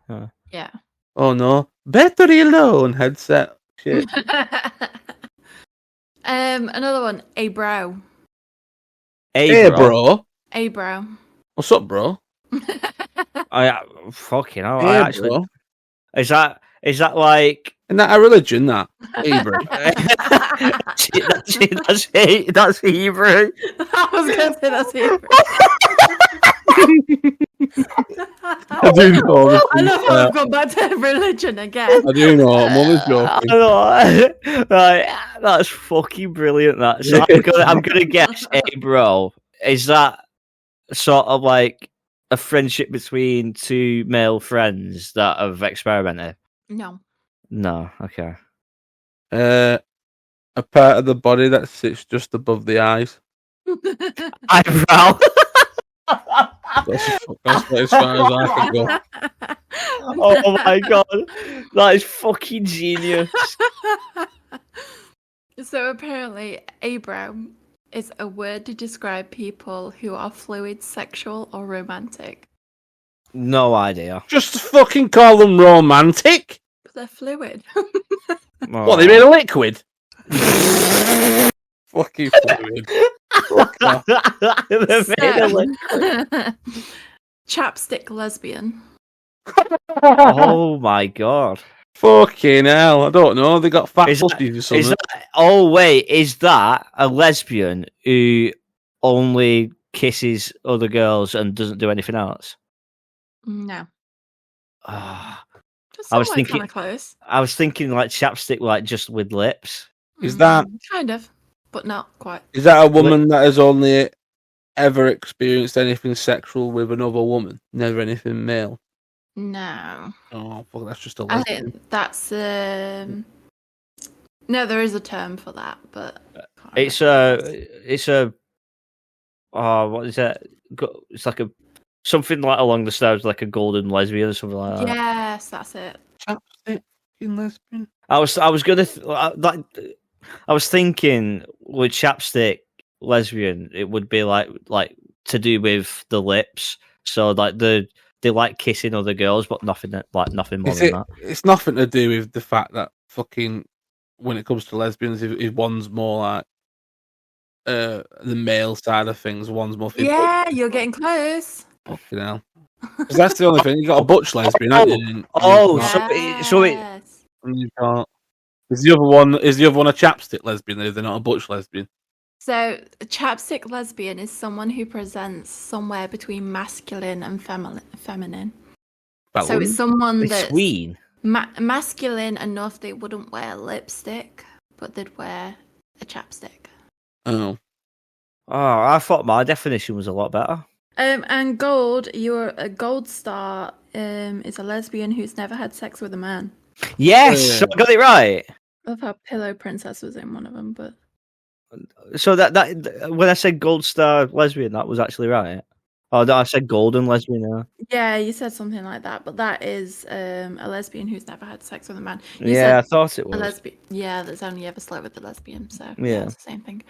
Yeah. Oh no. Battery alone headset. Shit. Another one. A brow. Hey, bro. A brow. What's up, bro? Fucking hell. Hey, I actually bro. is that like Isn't that a religion, that? Hey, bro. that's Hebrew. I was going to say that's Hebrew. I do know this. I love how we've gone back to religion again. I do know. I'm only I joking. know. Right, that's fucking brilliant. That. So I'm gonna guess, hey, bro, is that sort of like a friendship between two male friends that have experimented? No. No. Okay. A part of the body that sits just above the eyes. Eyebrow. That's as far as I can go. Oh my god, that is fucking genius. So apparently, abrow is a word to describe people who are fluid, sexual, or romantic. No idea. Just fucking call them romantic. But they're fluid. What, they made a liquid? Fucking fluid. Chapstick lesbian. Oh my god. Fucking hell, I don't know. They got fat pussies or something. Oh wait, is that a lesbian who only kisses other girls and doesn't do anything else? No. Ah, Just I was somewhere thinking- kind of close. I was thinking like chapstick, like just with lips. Is that- kind of, but not quite. Is that a woman that has only ever experienced anything sexual with another woman? Never anything male? No. Oh, fuck, that's just a I lesbian. think that's no, there is a term for that, but can't It's remember. what is it? It's like something like along the stairs, like a golden lesbian or something like that. Yes, that's it. Chapstick fucking lesbian. I was gonna I was thinking with chapstick lesbian, it would be like to do with the lips. So like they like kissing other girls, but nothing more than that. It's nothing to do with the fact that fucking when it comes to lesbians, if one's more like the male side of things, one's more female. Yeah, you're getting close. Fucking hell. Because that's the only thing. You got a butch lesbian, haven't you? So it Yes. And you can't. Is the other one a chapstick lesbian? If they're not a butch lesbian. So, a chapstick lesbian is someone who presents somewhere between masculine and feminine. That So woman? it's someone that's between. masculine enough they wouldn't wear lipstick, but they'd wear a chapstick. Oh. Oh, I thought my definition was a lot better. And gold, a gold star is a lesbian who's never had sex with a man. Yes, I got it right. I love how Pillow Princess was in one of them, but So that when I said gold star lesbian, that was actually right. Oh, no, I said golden lesbian. yeah, you said something like that. But that is a lesbian who's never had sex with a man. Yeah, I thought it A was. lesbian, yeah, that's only ever slept with a lesbian. So Yeah. it's the same thing.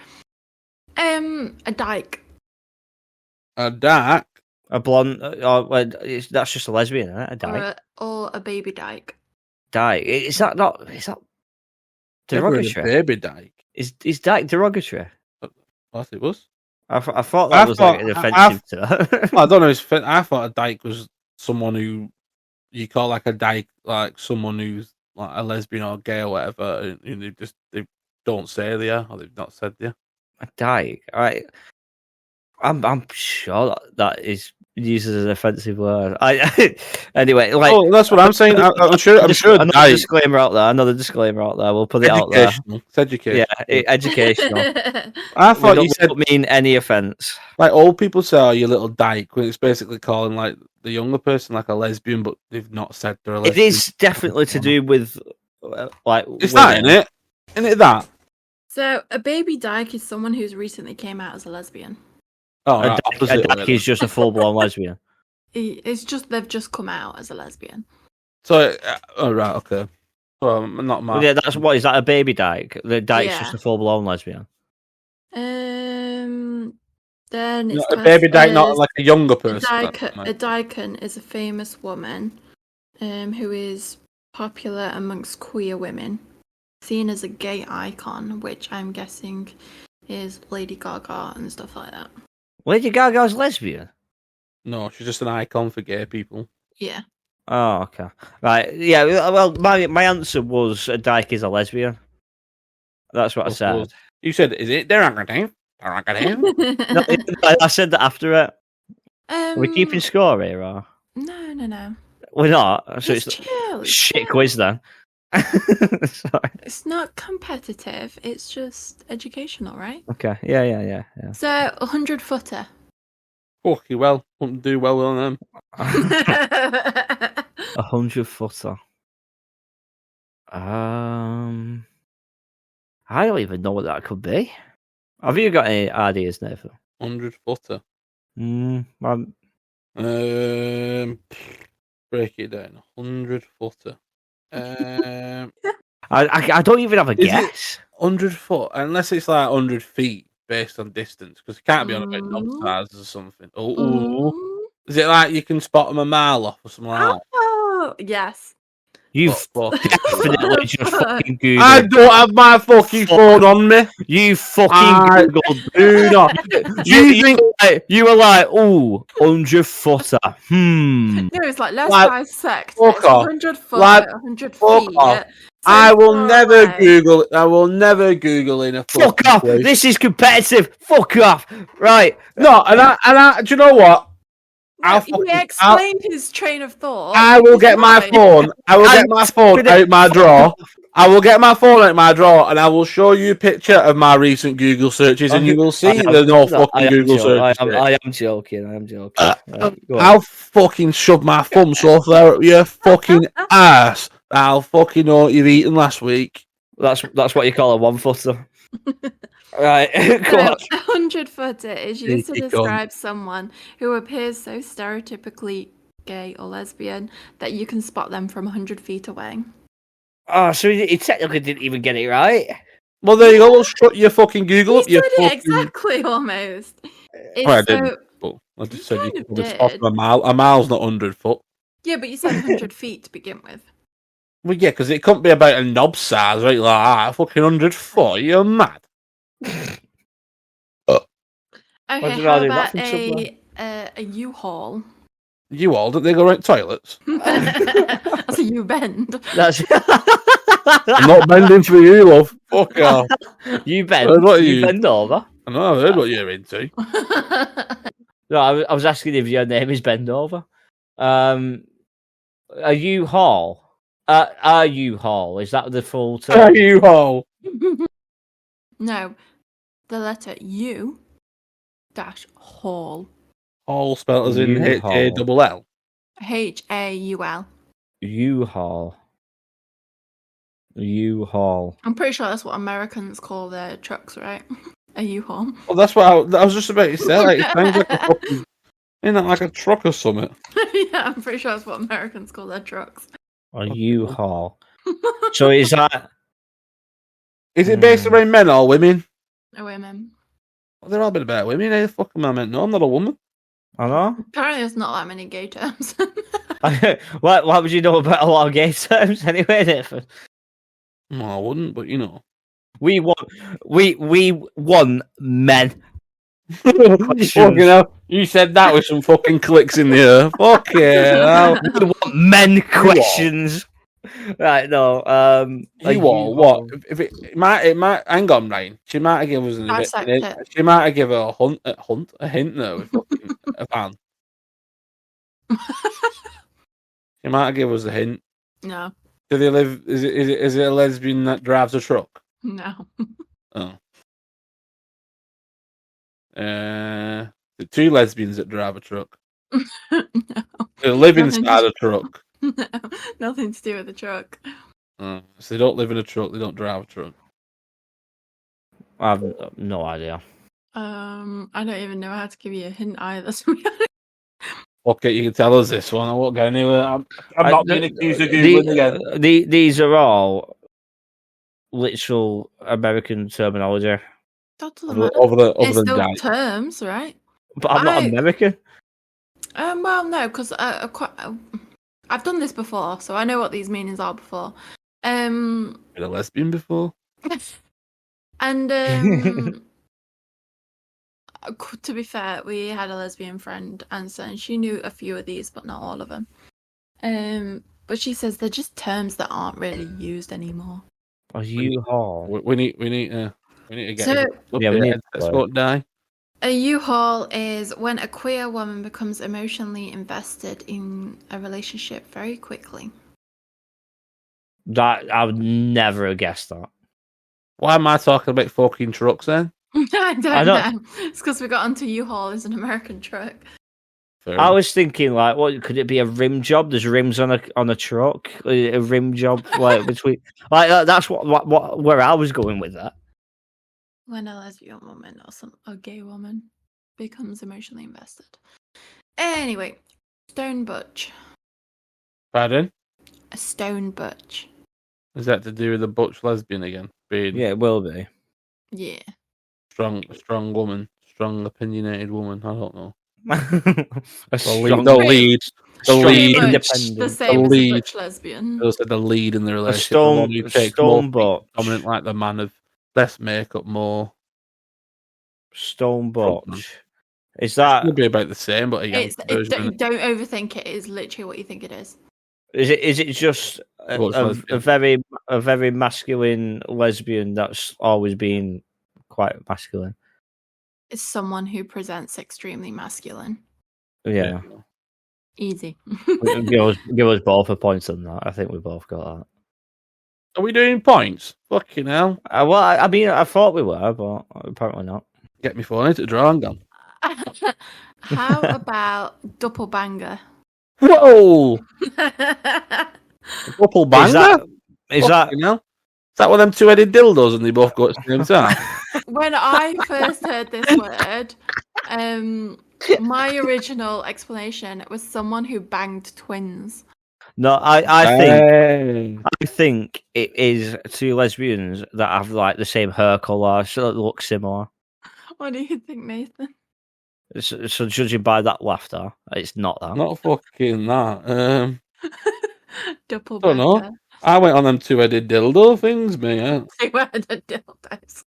A dyke. A dark. A blonde. That's just a lesbian, isn't it? A dyke. Or a baby dyke. Dyke. Is that not? Is that derogatory? Baby dyke. Is dyke derogatory? What it was? I thought that was like an offensive to that. I don't know. I thought a dyke was someone who you call like a dyke, like someone who's like a lesbian or gay or whatever. And they don't say they are, or they've not said they are. A dyke. I'm sure that is uses as an offensive word. Anyway, like that's what I'm saying. I'm sure. another Dyke. disclaimer out there. Another disclaimer out there. We'll put it out there. Educational. It's educational. Yeah, educational. I We thought don't, you said mean any offence. like old people say, "Oh, you little dyke," when it's basically calling like the younger person like a lesbian, but they've not said they're a It lesbian. is definitely to do with like. It's women. that, isn't it? Isn't it that? So a baby dyke is someone who's recently came out as a lesbian. Oh, A right, dyke is just a full-blown lesbian. It's just they've just come out as a lesbian. So, oh right, okay. Well, not my. Well, yeah, that's what is that a baby dyke? The dyke's Yeah. just a full-blown lesbian. Then No, it's a baby dyke, not as like a younger a person. a dyken is a famous woman, who is popular amongst queer women, seen as a gay icon, which I'm guessing is Lady Gaga and stuff like that. Lady Gaga's lesbian. No, she's just an icon for gay people. Yeah. Oh, okay. Right. Yeah. Well, my answer was a dyke is a lesbian. That's what I said. You said, "Is it derogative?" Derogative. No, I said that after it. Are we keeping score here, or No. we're not? So It's it's chill. It's shit chill. quiz then. Sorry. It's not competitive. It's just educational, right? Okay. Yeah. So 100-footer. Fuck you well. Wouldn't do well on them. 100-footer. I don't even know what that could be. Have you got any ideas, Nathan? 100-footer. Break it down. 100-footer. I don't even have a Is it- guess. 100 foot, unless it's like 100 feet based on distance, because it can't be on about knob Mm. size or something. Is it like you can spot them a mile off or something like that? Oh, yes. You've Fuck. definitely just fucking Googled. I don't have my fucking phone on me. You fucking I Googled. Do not. You were like, ooh, 100-footer. No, it's like let's Like, dissect. fuck It's off. 100 foot, Like, 100 fuck feet. off. So I will far never away. Google. I will never Google in a Fuck fucking off. place. This is competitive. Fuck off. Right. No, and I. Do you know what? He explained his train of thought. I will He's get my right. phone. I will get my phone out my drawer. I will get my phone out my drawer, and I will show you a picture of my recent Google searches, and you will see there's no fucking Google searches. I am joking. Right, go on. I'll fucking shove my thumb so far up your fucking ass. I'll fucking know what you've eaten last week. That's what you call a 1-footer. Right. Go on. 100-footer is used to Sneaky cunt. describe someone who appears so stereotypically gay or lesbian that you can spot them from 100 feet away. Oh, so he technically didn't even get it right. Well, there you go. Well, shut your fucking Google up. He You said fucking. it exactly, almost. It's Well, I so... didn't. But I just You said you kind could of probably did. spot a mile. A mile's not 100 foot. Yeah, but you said 100 feet to begin with. Well, yeah, because it couldn't be about a knob size, right? Like, fucking 100 foot. You're mad. Okay, did how I do? about That from a U-Haul? You all, don't they go right toilets? That's a U-bend. That's I'm not bending for you, love. Fuck off. you bend. What are You you? bend over. I know, I've heard what you're into. No, I was asking if your name is Bend Over. A U-Haul. A U-Haul. Is that the full term? You all. No, the letter U dash Haul. All spelled as in U-Haul. H-A-double-L. H-A-U-L. U-Haul. U-Haul. I'm pretty sure that's what Americans call their trucks, right? A U-Haul. Well, that's what I was just about to say. Like, it sounds like a fucking... Isn't that like a truck or something? Yeah, I'm pretty sure that's what Americans call their trucks. A U-Haul. So is that... Is it based around men or women? Oh, women. Well, they're all a bit about women. Hey, fucking man, no, I'm not a woman. I know. Apparently there's not that many gay terms. What would you know about a lot of gay terms anyway, Nathan? No, I wouldn't, but you know. We want men. Fucking hell. You said that with some fucking clicks in the air. Fucking hell. We want men questions. Right, no. You all, what? If it might, hang on, Ryan. She might have given us Dissect it. she might have given a hint, no, with fucking a van. You might give us a hint. No, Do they live? Is it a lesbian that drives a truck? no. Oh. The two lesbians that drive a truck. No. They live Nothing inside to- a truck. No, nothing to do with the truck. Oh, so they don't live in a truck. They don't drive a truck. I've no idea. I don't even know how to give you a hint either. To be honest. Okay, you can tell us this one. I won't go anywhere. I'm not being accused of googling again. These are all literal American terminology, That doesn't Other matter. other It's than still guy. terms, right? but I'm not American. Well, no, because I've done this before, so I know what these meanings are before. Been a lesbian before? And to be fair, we had a lesbian friend, and so she knew a few of these, but not all of them. But she says they're just terms that aren't really used anymore. A U-Haul. We need to get So- it up Yeah, we here. need to Let's play. go die. A U-Haul is when a queer woman becomes emotionally invested in a relationship very quickly. That I would never have guessed that. Why am I talking about fucking trucks then? I don't I don't- know. It's because we got onto U-Haul as an American truck. Fair I enough. was thinking, like, what could it be? A rim job? There's rims on a truck. A rim job, like between, like that's what where I was going with that. When a lesbian woman or a gay woman becomes emotionally invested. Anyway, stone butch. Pardon? A stone butch. Is that to do with the butch lesbian again? Being Yeah, it will be. Yeah. strong woman, strong opinionated woman. I don't know. A The strong, lead, the strong lead, Pretty much independent. the same as a lead. butch lesbian. those are the lead in the A relationship. The one who takes more stone butch. dominant, like the man of less makeup, more. Stone Front butch. Is that It'll be about the same, but a It's, younger version. don't overthink it. It is literally what you think it is. is it just Butch a lesbian. very masculine lesbian that's always been quite masculine? It's someone who presents extremely masculine. Yeah. Easy. give us both a point on that. I think we both got that. Are we doing points? Fucking hell! Well, I mean, I thought we were, but apparently not. Get me phone into draw and gone. How about doppelbanger? Whoa! Double banger. Is that Fucking hell. Is that one of them two-headed dildos and they both go at the same time? When I first heard this word, my original explanation was someone who banged twins. no? I think it is two lesbians that have like the same hair color, so it looks similar. What do you think, Nathan? So judging by that laughter, it's not that. Not fucking that. Doppelbanger. Don't know. I went on them two-headed dildo things, mate. Two-headed dildos.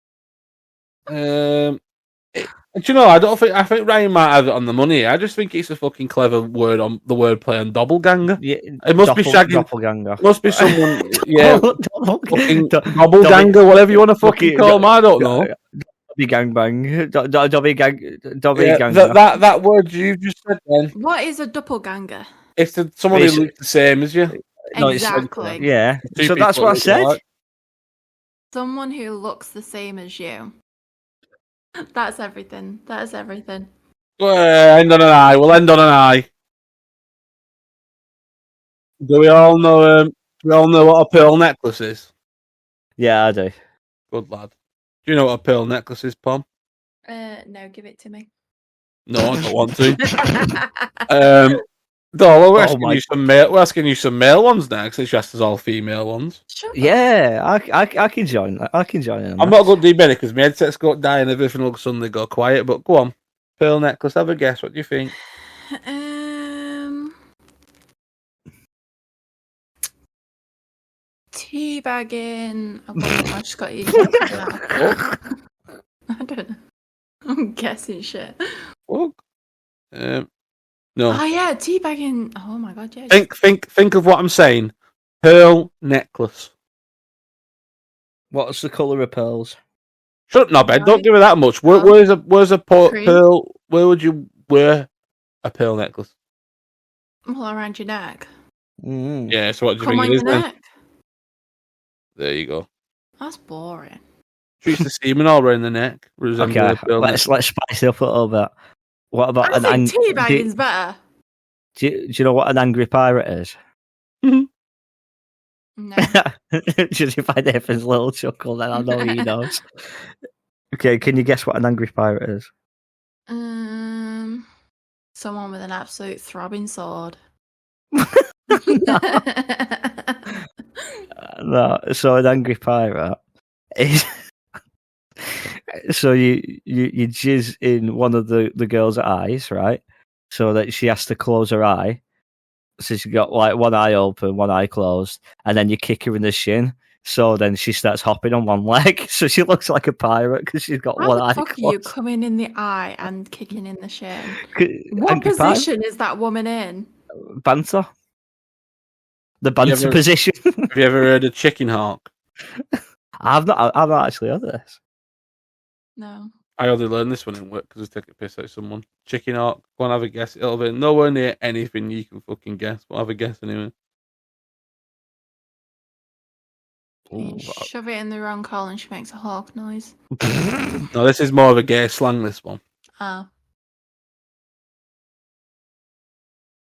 Do you know? I think Ryan might have it on the money. I just think it's a fucking clever word on the wordplay on doppelganger. Yeah, It must be shagging. doppelganger. Must be someone. Yeah, fucking Dobby doppelganger, whatever you want to fucking call them. I don't know. gangbang. Dobby Yeah, ganger. that word you just said then. What is a doppelganger? It's someone who It's- looks the same as you. No, it's- Exactly. Yeah. Two So that's people what I look said. alike. Someone who looks the same as you. That's everything. That is everything. End on an eye. We'll end on an eye. Do we all know? Do we all know what a pearl necklace is? Yeah, I do. Good lad. Do you know what a pearl necklace is, Pom? No, give it to me. No, I don't want to. Doll, we're Oh asking my- you some male. We're asking you some male ones next. It's just as all female ones. Shut up. Yeah, I can join that. I can join in. I'm not going to do better because my headset's got die and everything will suddenly go quiet. But go on, pearl necklace. Have a guess. What do you think? Teabagging. Oh, wait, I just got you. I don't know. I'm guessing shit. Fuck. No. Oh yeah, teabagging. Oh my god, yeah. Think of what I'm saying. Pearl necklace. What's the colour of pearls? Shut up, Nobhead. Don't Right. give me that much. Oh. Where's a Cream. pearl? Where would you wear a pearl necklace? All around your neck. Mm. Yeah, so what do you Come think on it is your then? neck. There you go. That's boring. Treats the semen all around the neck, resembling Okay, a pearl let's spice it up a little bit. What about I an think angry? teabagging's better. Do you know what an angry pirate is? No. Just if I Nathan's little chuckle, then I know he knows. Okay, can you guess what an angry pirate is? Someone with an absolute throbbing sword. No, so an angry pirate is so you jizz in one of the girl's eyes, right? So that she has to close her eye. So she's got like one eye open, one eye closed, and then you kick her in the shin. So then she starts hopping on one leg. So she looks like a pirate because she's got How one the eye fuck are you closed. coming in the eye and kicking in the shin? What Angry pirate? position is that woman in? Banter. The You banter ever- position. Have you ever heard of chicken hawk? I've not actually heard of this. No. I only learned this one in work because I took a piss out of someone. Chicken hawk. Go and have a guess. It'll be nowhere near anything you can fucking guess. But have a guess anyway. You shove it in the wrong hole and she makes a hawk noise. No, this is more of a gay slang. This one. Oh.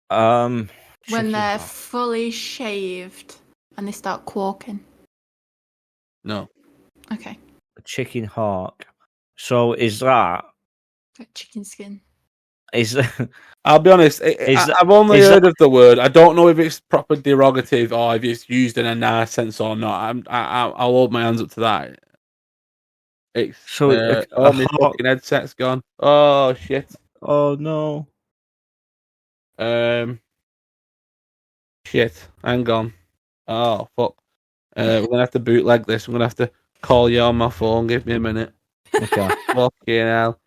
When When they're fully shaved and they start quaking. No. Okay. chicken hawk. So is that Like chicken skin. is I'll be honest. I've only heard of the word. I don't know if it's proper derogative or if it's used in a nice sense or not. I'll hold my hands up to that. It's so a my hawk? fucking headset's gone. Oh shit. Oh no! Shit. Hang on. Oh fuck. We're gonna have to bootleg this. I'm gonna have to call you on my phone. Give me a minute. Okay. Fucking hell.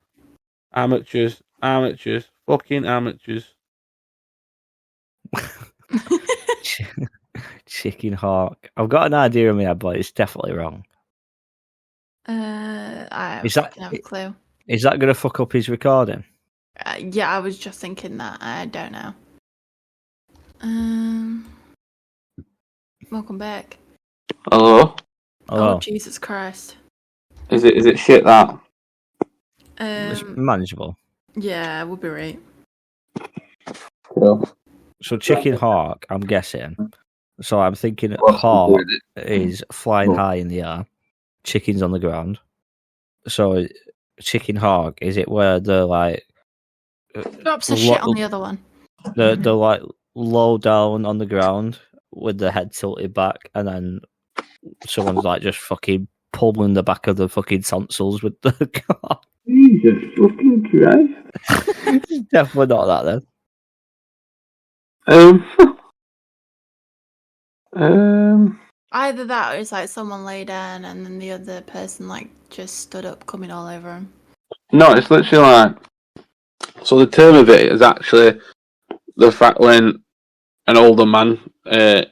Amateurs. Fucking amateurs. Chicken hawk. I've got an idea in my head, but it's definitely wrong. I Is that- fucking have a clue. Is that going to fuck up his recording? Yeah, I was just thinking that. I don't know. Welcome back. Hello? Hello. Oh, Jesus Christ. Is it shit that? It's manageable. Yeah, we'll be right. Cool. So chicken hawk, I'm guessing. So I'm thinking What's hawk to do with it? is flying Oh. high in the air. Chicken's on the ground. So chicken hawk, is it where they're like Drops the shit on the other one. they're like low down on the ground with their head tilted back, and then someone's like just fucking pulling the back of the fucking tonsils with the car. Jesus fucking Christ. It's definitely not that then. Either that or it's like someone lay down and then the other person like just stood up coming all over him. No, it's literally like. So the term of it is actually the fact when an older man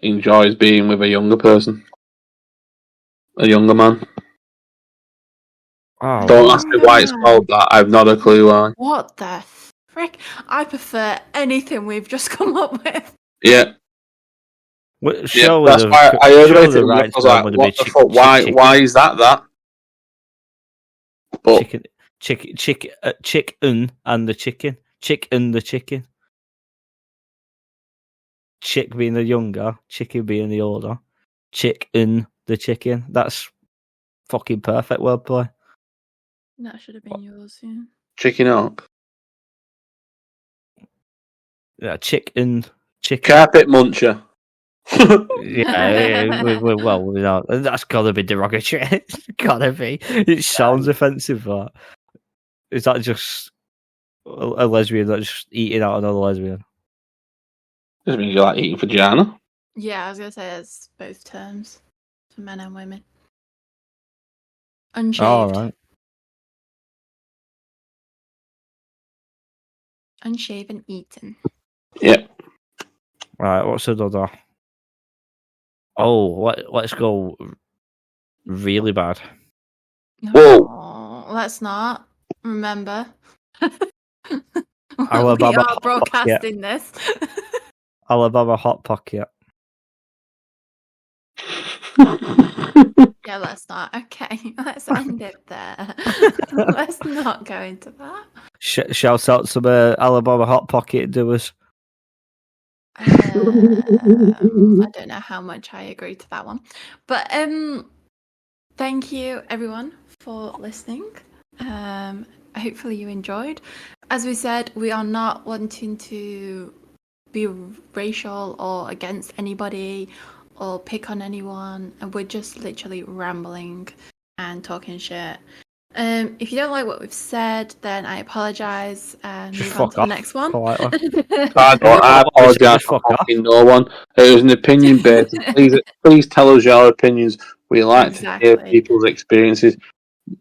enjoys being with a younger person. A younger man. Oh, Don't ask me why it's called that. I've not a clue why. What the frick? I prefer anything we've just come up with. Yeah. well, Yeah, surely that's the, why I heard surely about the it. And I rights was to that like, would have what been the fuck? Why is that? But chicken and the chicken. Chicken the chicken. Chick being the younger, chicken being the older. Chicken the chicken. That's fucking perfect wordplay. That should have been yours, yeah. chicken up. Yeah, chicken. Carpet muncher. Yeah, well, you know, that's gotta be derogatory. It's gotta be. It sounds offensive, but is that just a lesbian that's just eating out another lesbian? Doesn't mean you like eating vagina. Yeah, I was gonna say it's both terms for men and women. Unshaved. All right. Unshaven, eaten. Yeah. Right, what's another? Oh, let's go really bad. Whoa. Oh, let's not. Remember. Alabama we are hot pocket. broadcasting this. Alabama Hot Pocket. Yeah, let's not. Okay, let's end it there. Let's not go into that. Shout out to the Alabama Hot Pocket doers. I don't know how much I agree to that one, but thank you everyone for listening. Hopefully you enjoyed. As we said, we are not wanting to be racial or against anybody or pick on anyone, and we're just literally rambling and talking shit. If you don't like what we've said, then I apologise and Just move on fuck to the off. next one. Politely. I apologise Just for fuck off. fucking no one. It was an opinion based. Please tell us your opinions. We like to hear Exactly. people's experiences.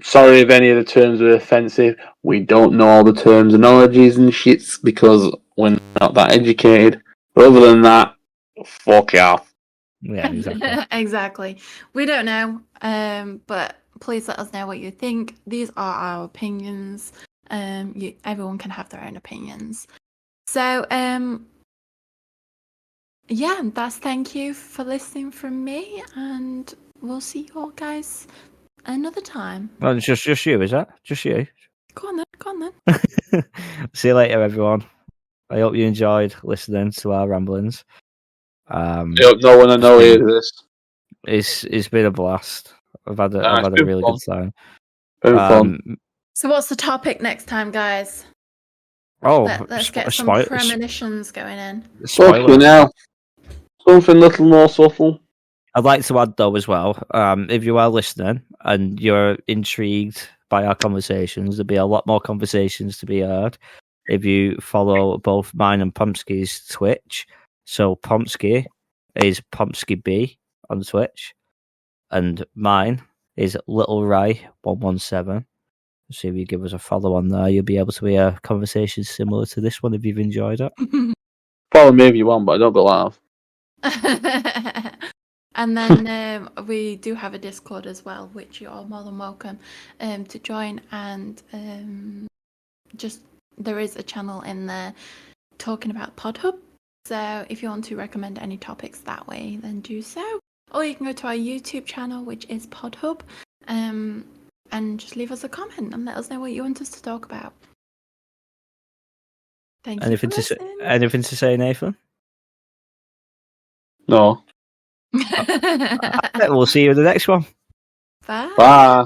Sorry if any of the terms were offensive. We don't know all the terminologies and shits because we're not that educated. But other than that, fuck off. Yeah, exactly. Exactly. We don't know, but please let us know what you think. These are our opinions. Everyone can have their own opinions. So, yeah, that's thank you for listening from me, and we'll see you all guys another time. Well, it's just you, is that? Just you? Go on then. See you later, everyone. I hope you enjoyed listening to our ramblings. I hope no one I know hears this. It's been a blast. I've had It's a been really fun. good time. Been fun. So, what's the topic next time, guys? Let's get some premonitions going in. Fucking hell. Something little more subtle. I'd like to add though as well, if you are listening and you're intrigued by our conversations, there'll be a lot more conversations to be heard if you follow both mine and Pomsky's Twitch. So Pomsky is Pomsky B on Twitch, and mine is Little Ray 117. So if you give us a follow on there, you'll be able to hear conversations similar to this one if you've enjoyed it. Follow me if you want, but I don't go live. And then we do have a Discord as well, which you are more than welcome to join. And just there is a channel in there talking about PodHub. So if you want to recommend any topics that way, then do so. Or you can go to our YouTube channel, which is PodHub, and just leave us a comment and let us know what you want us to talk about. Thank you for listening. Anything to say, Nathan? No. We'll see you in the next one. Bye. Bye.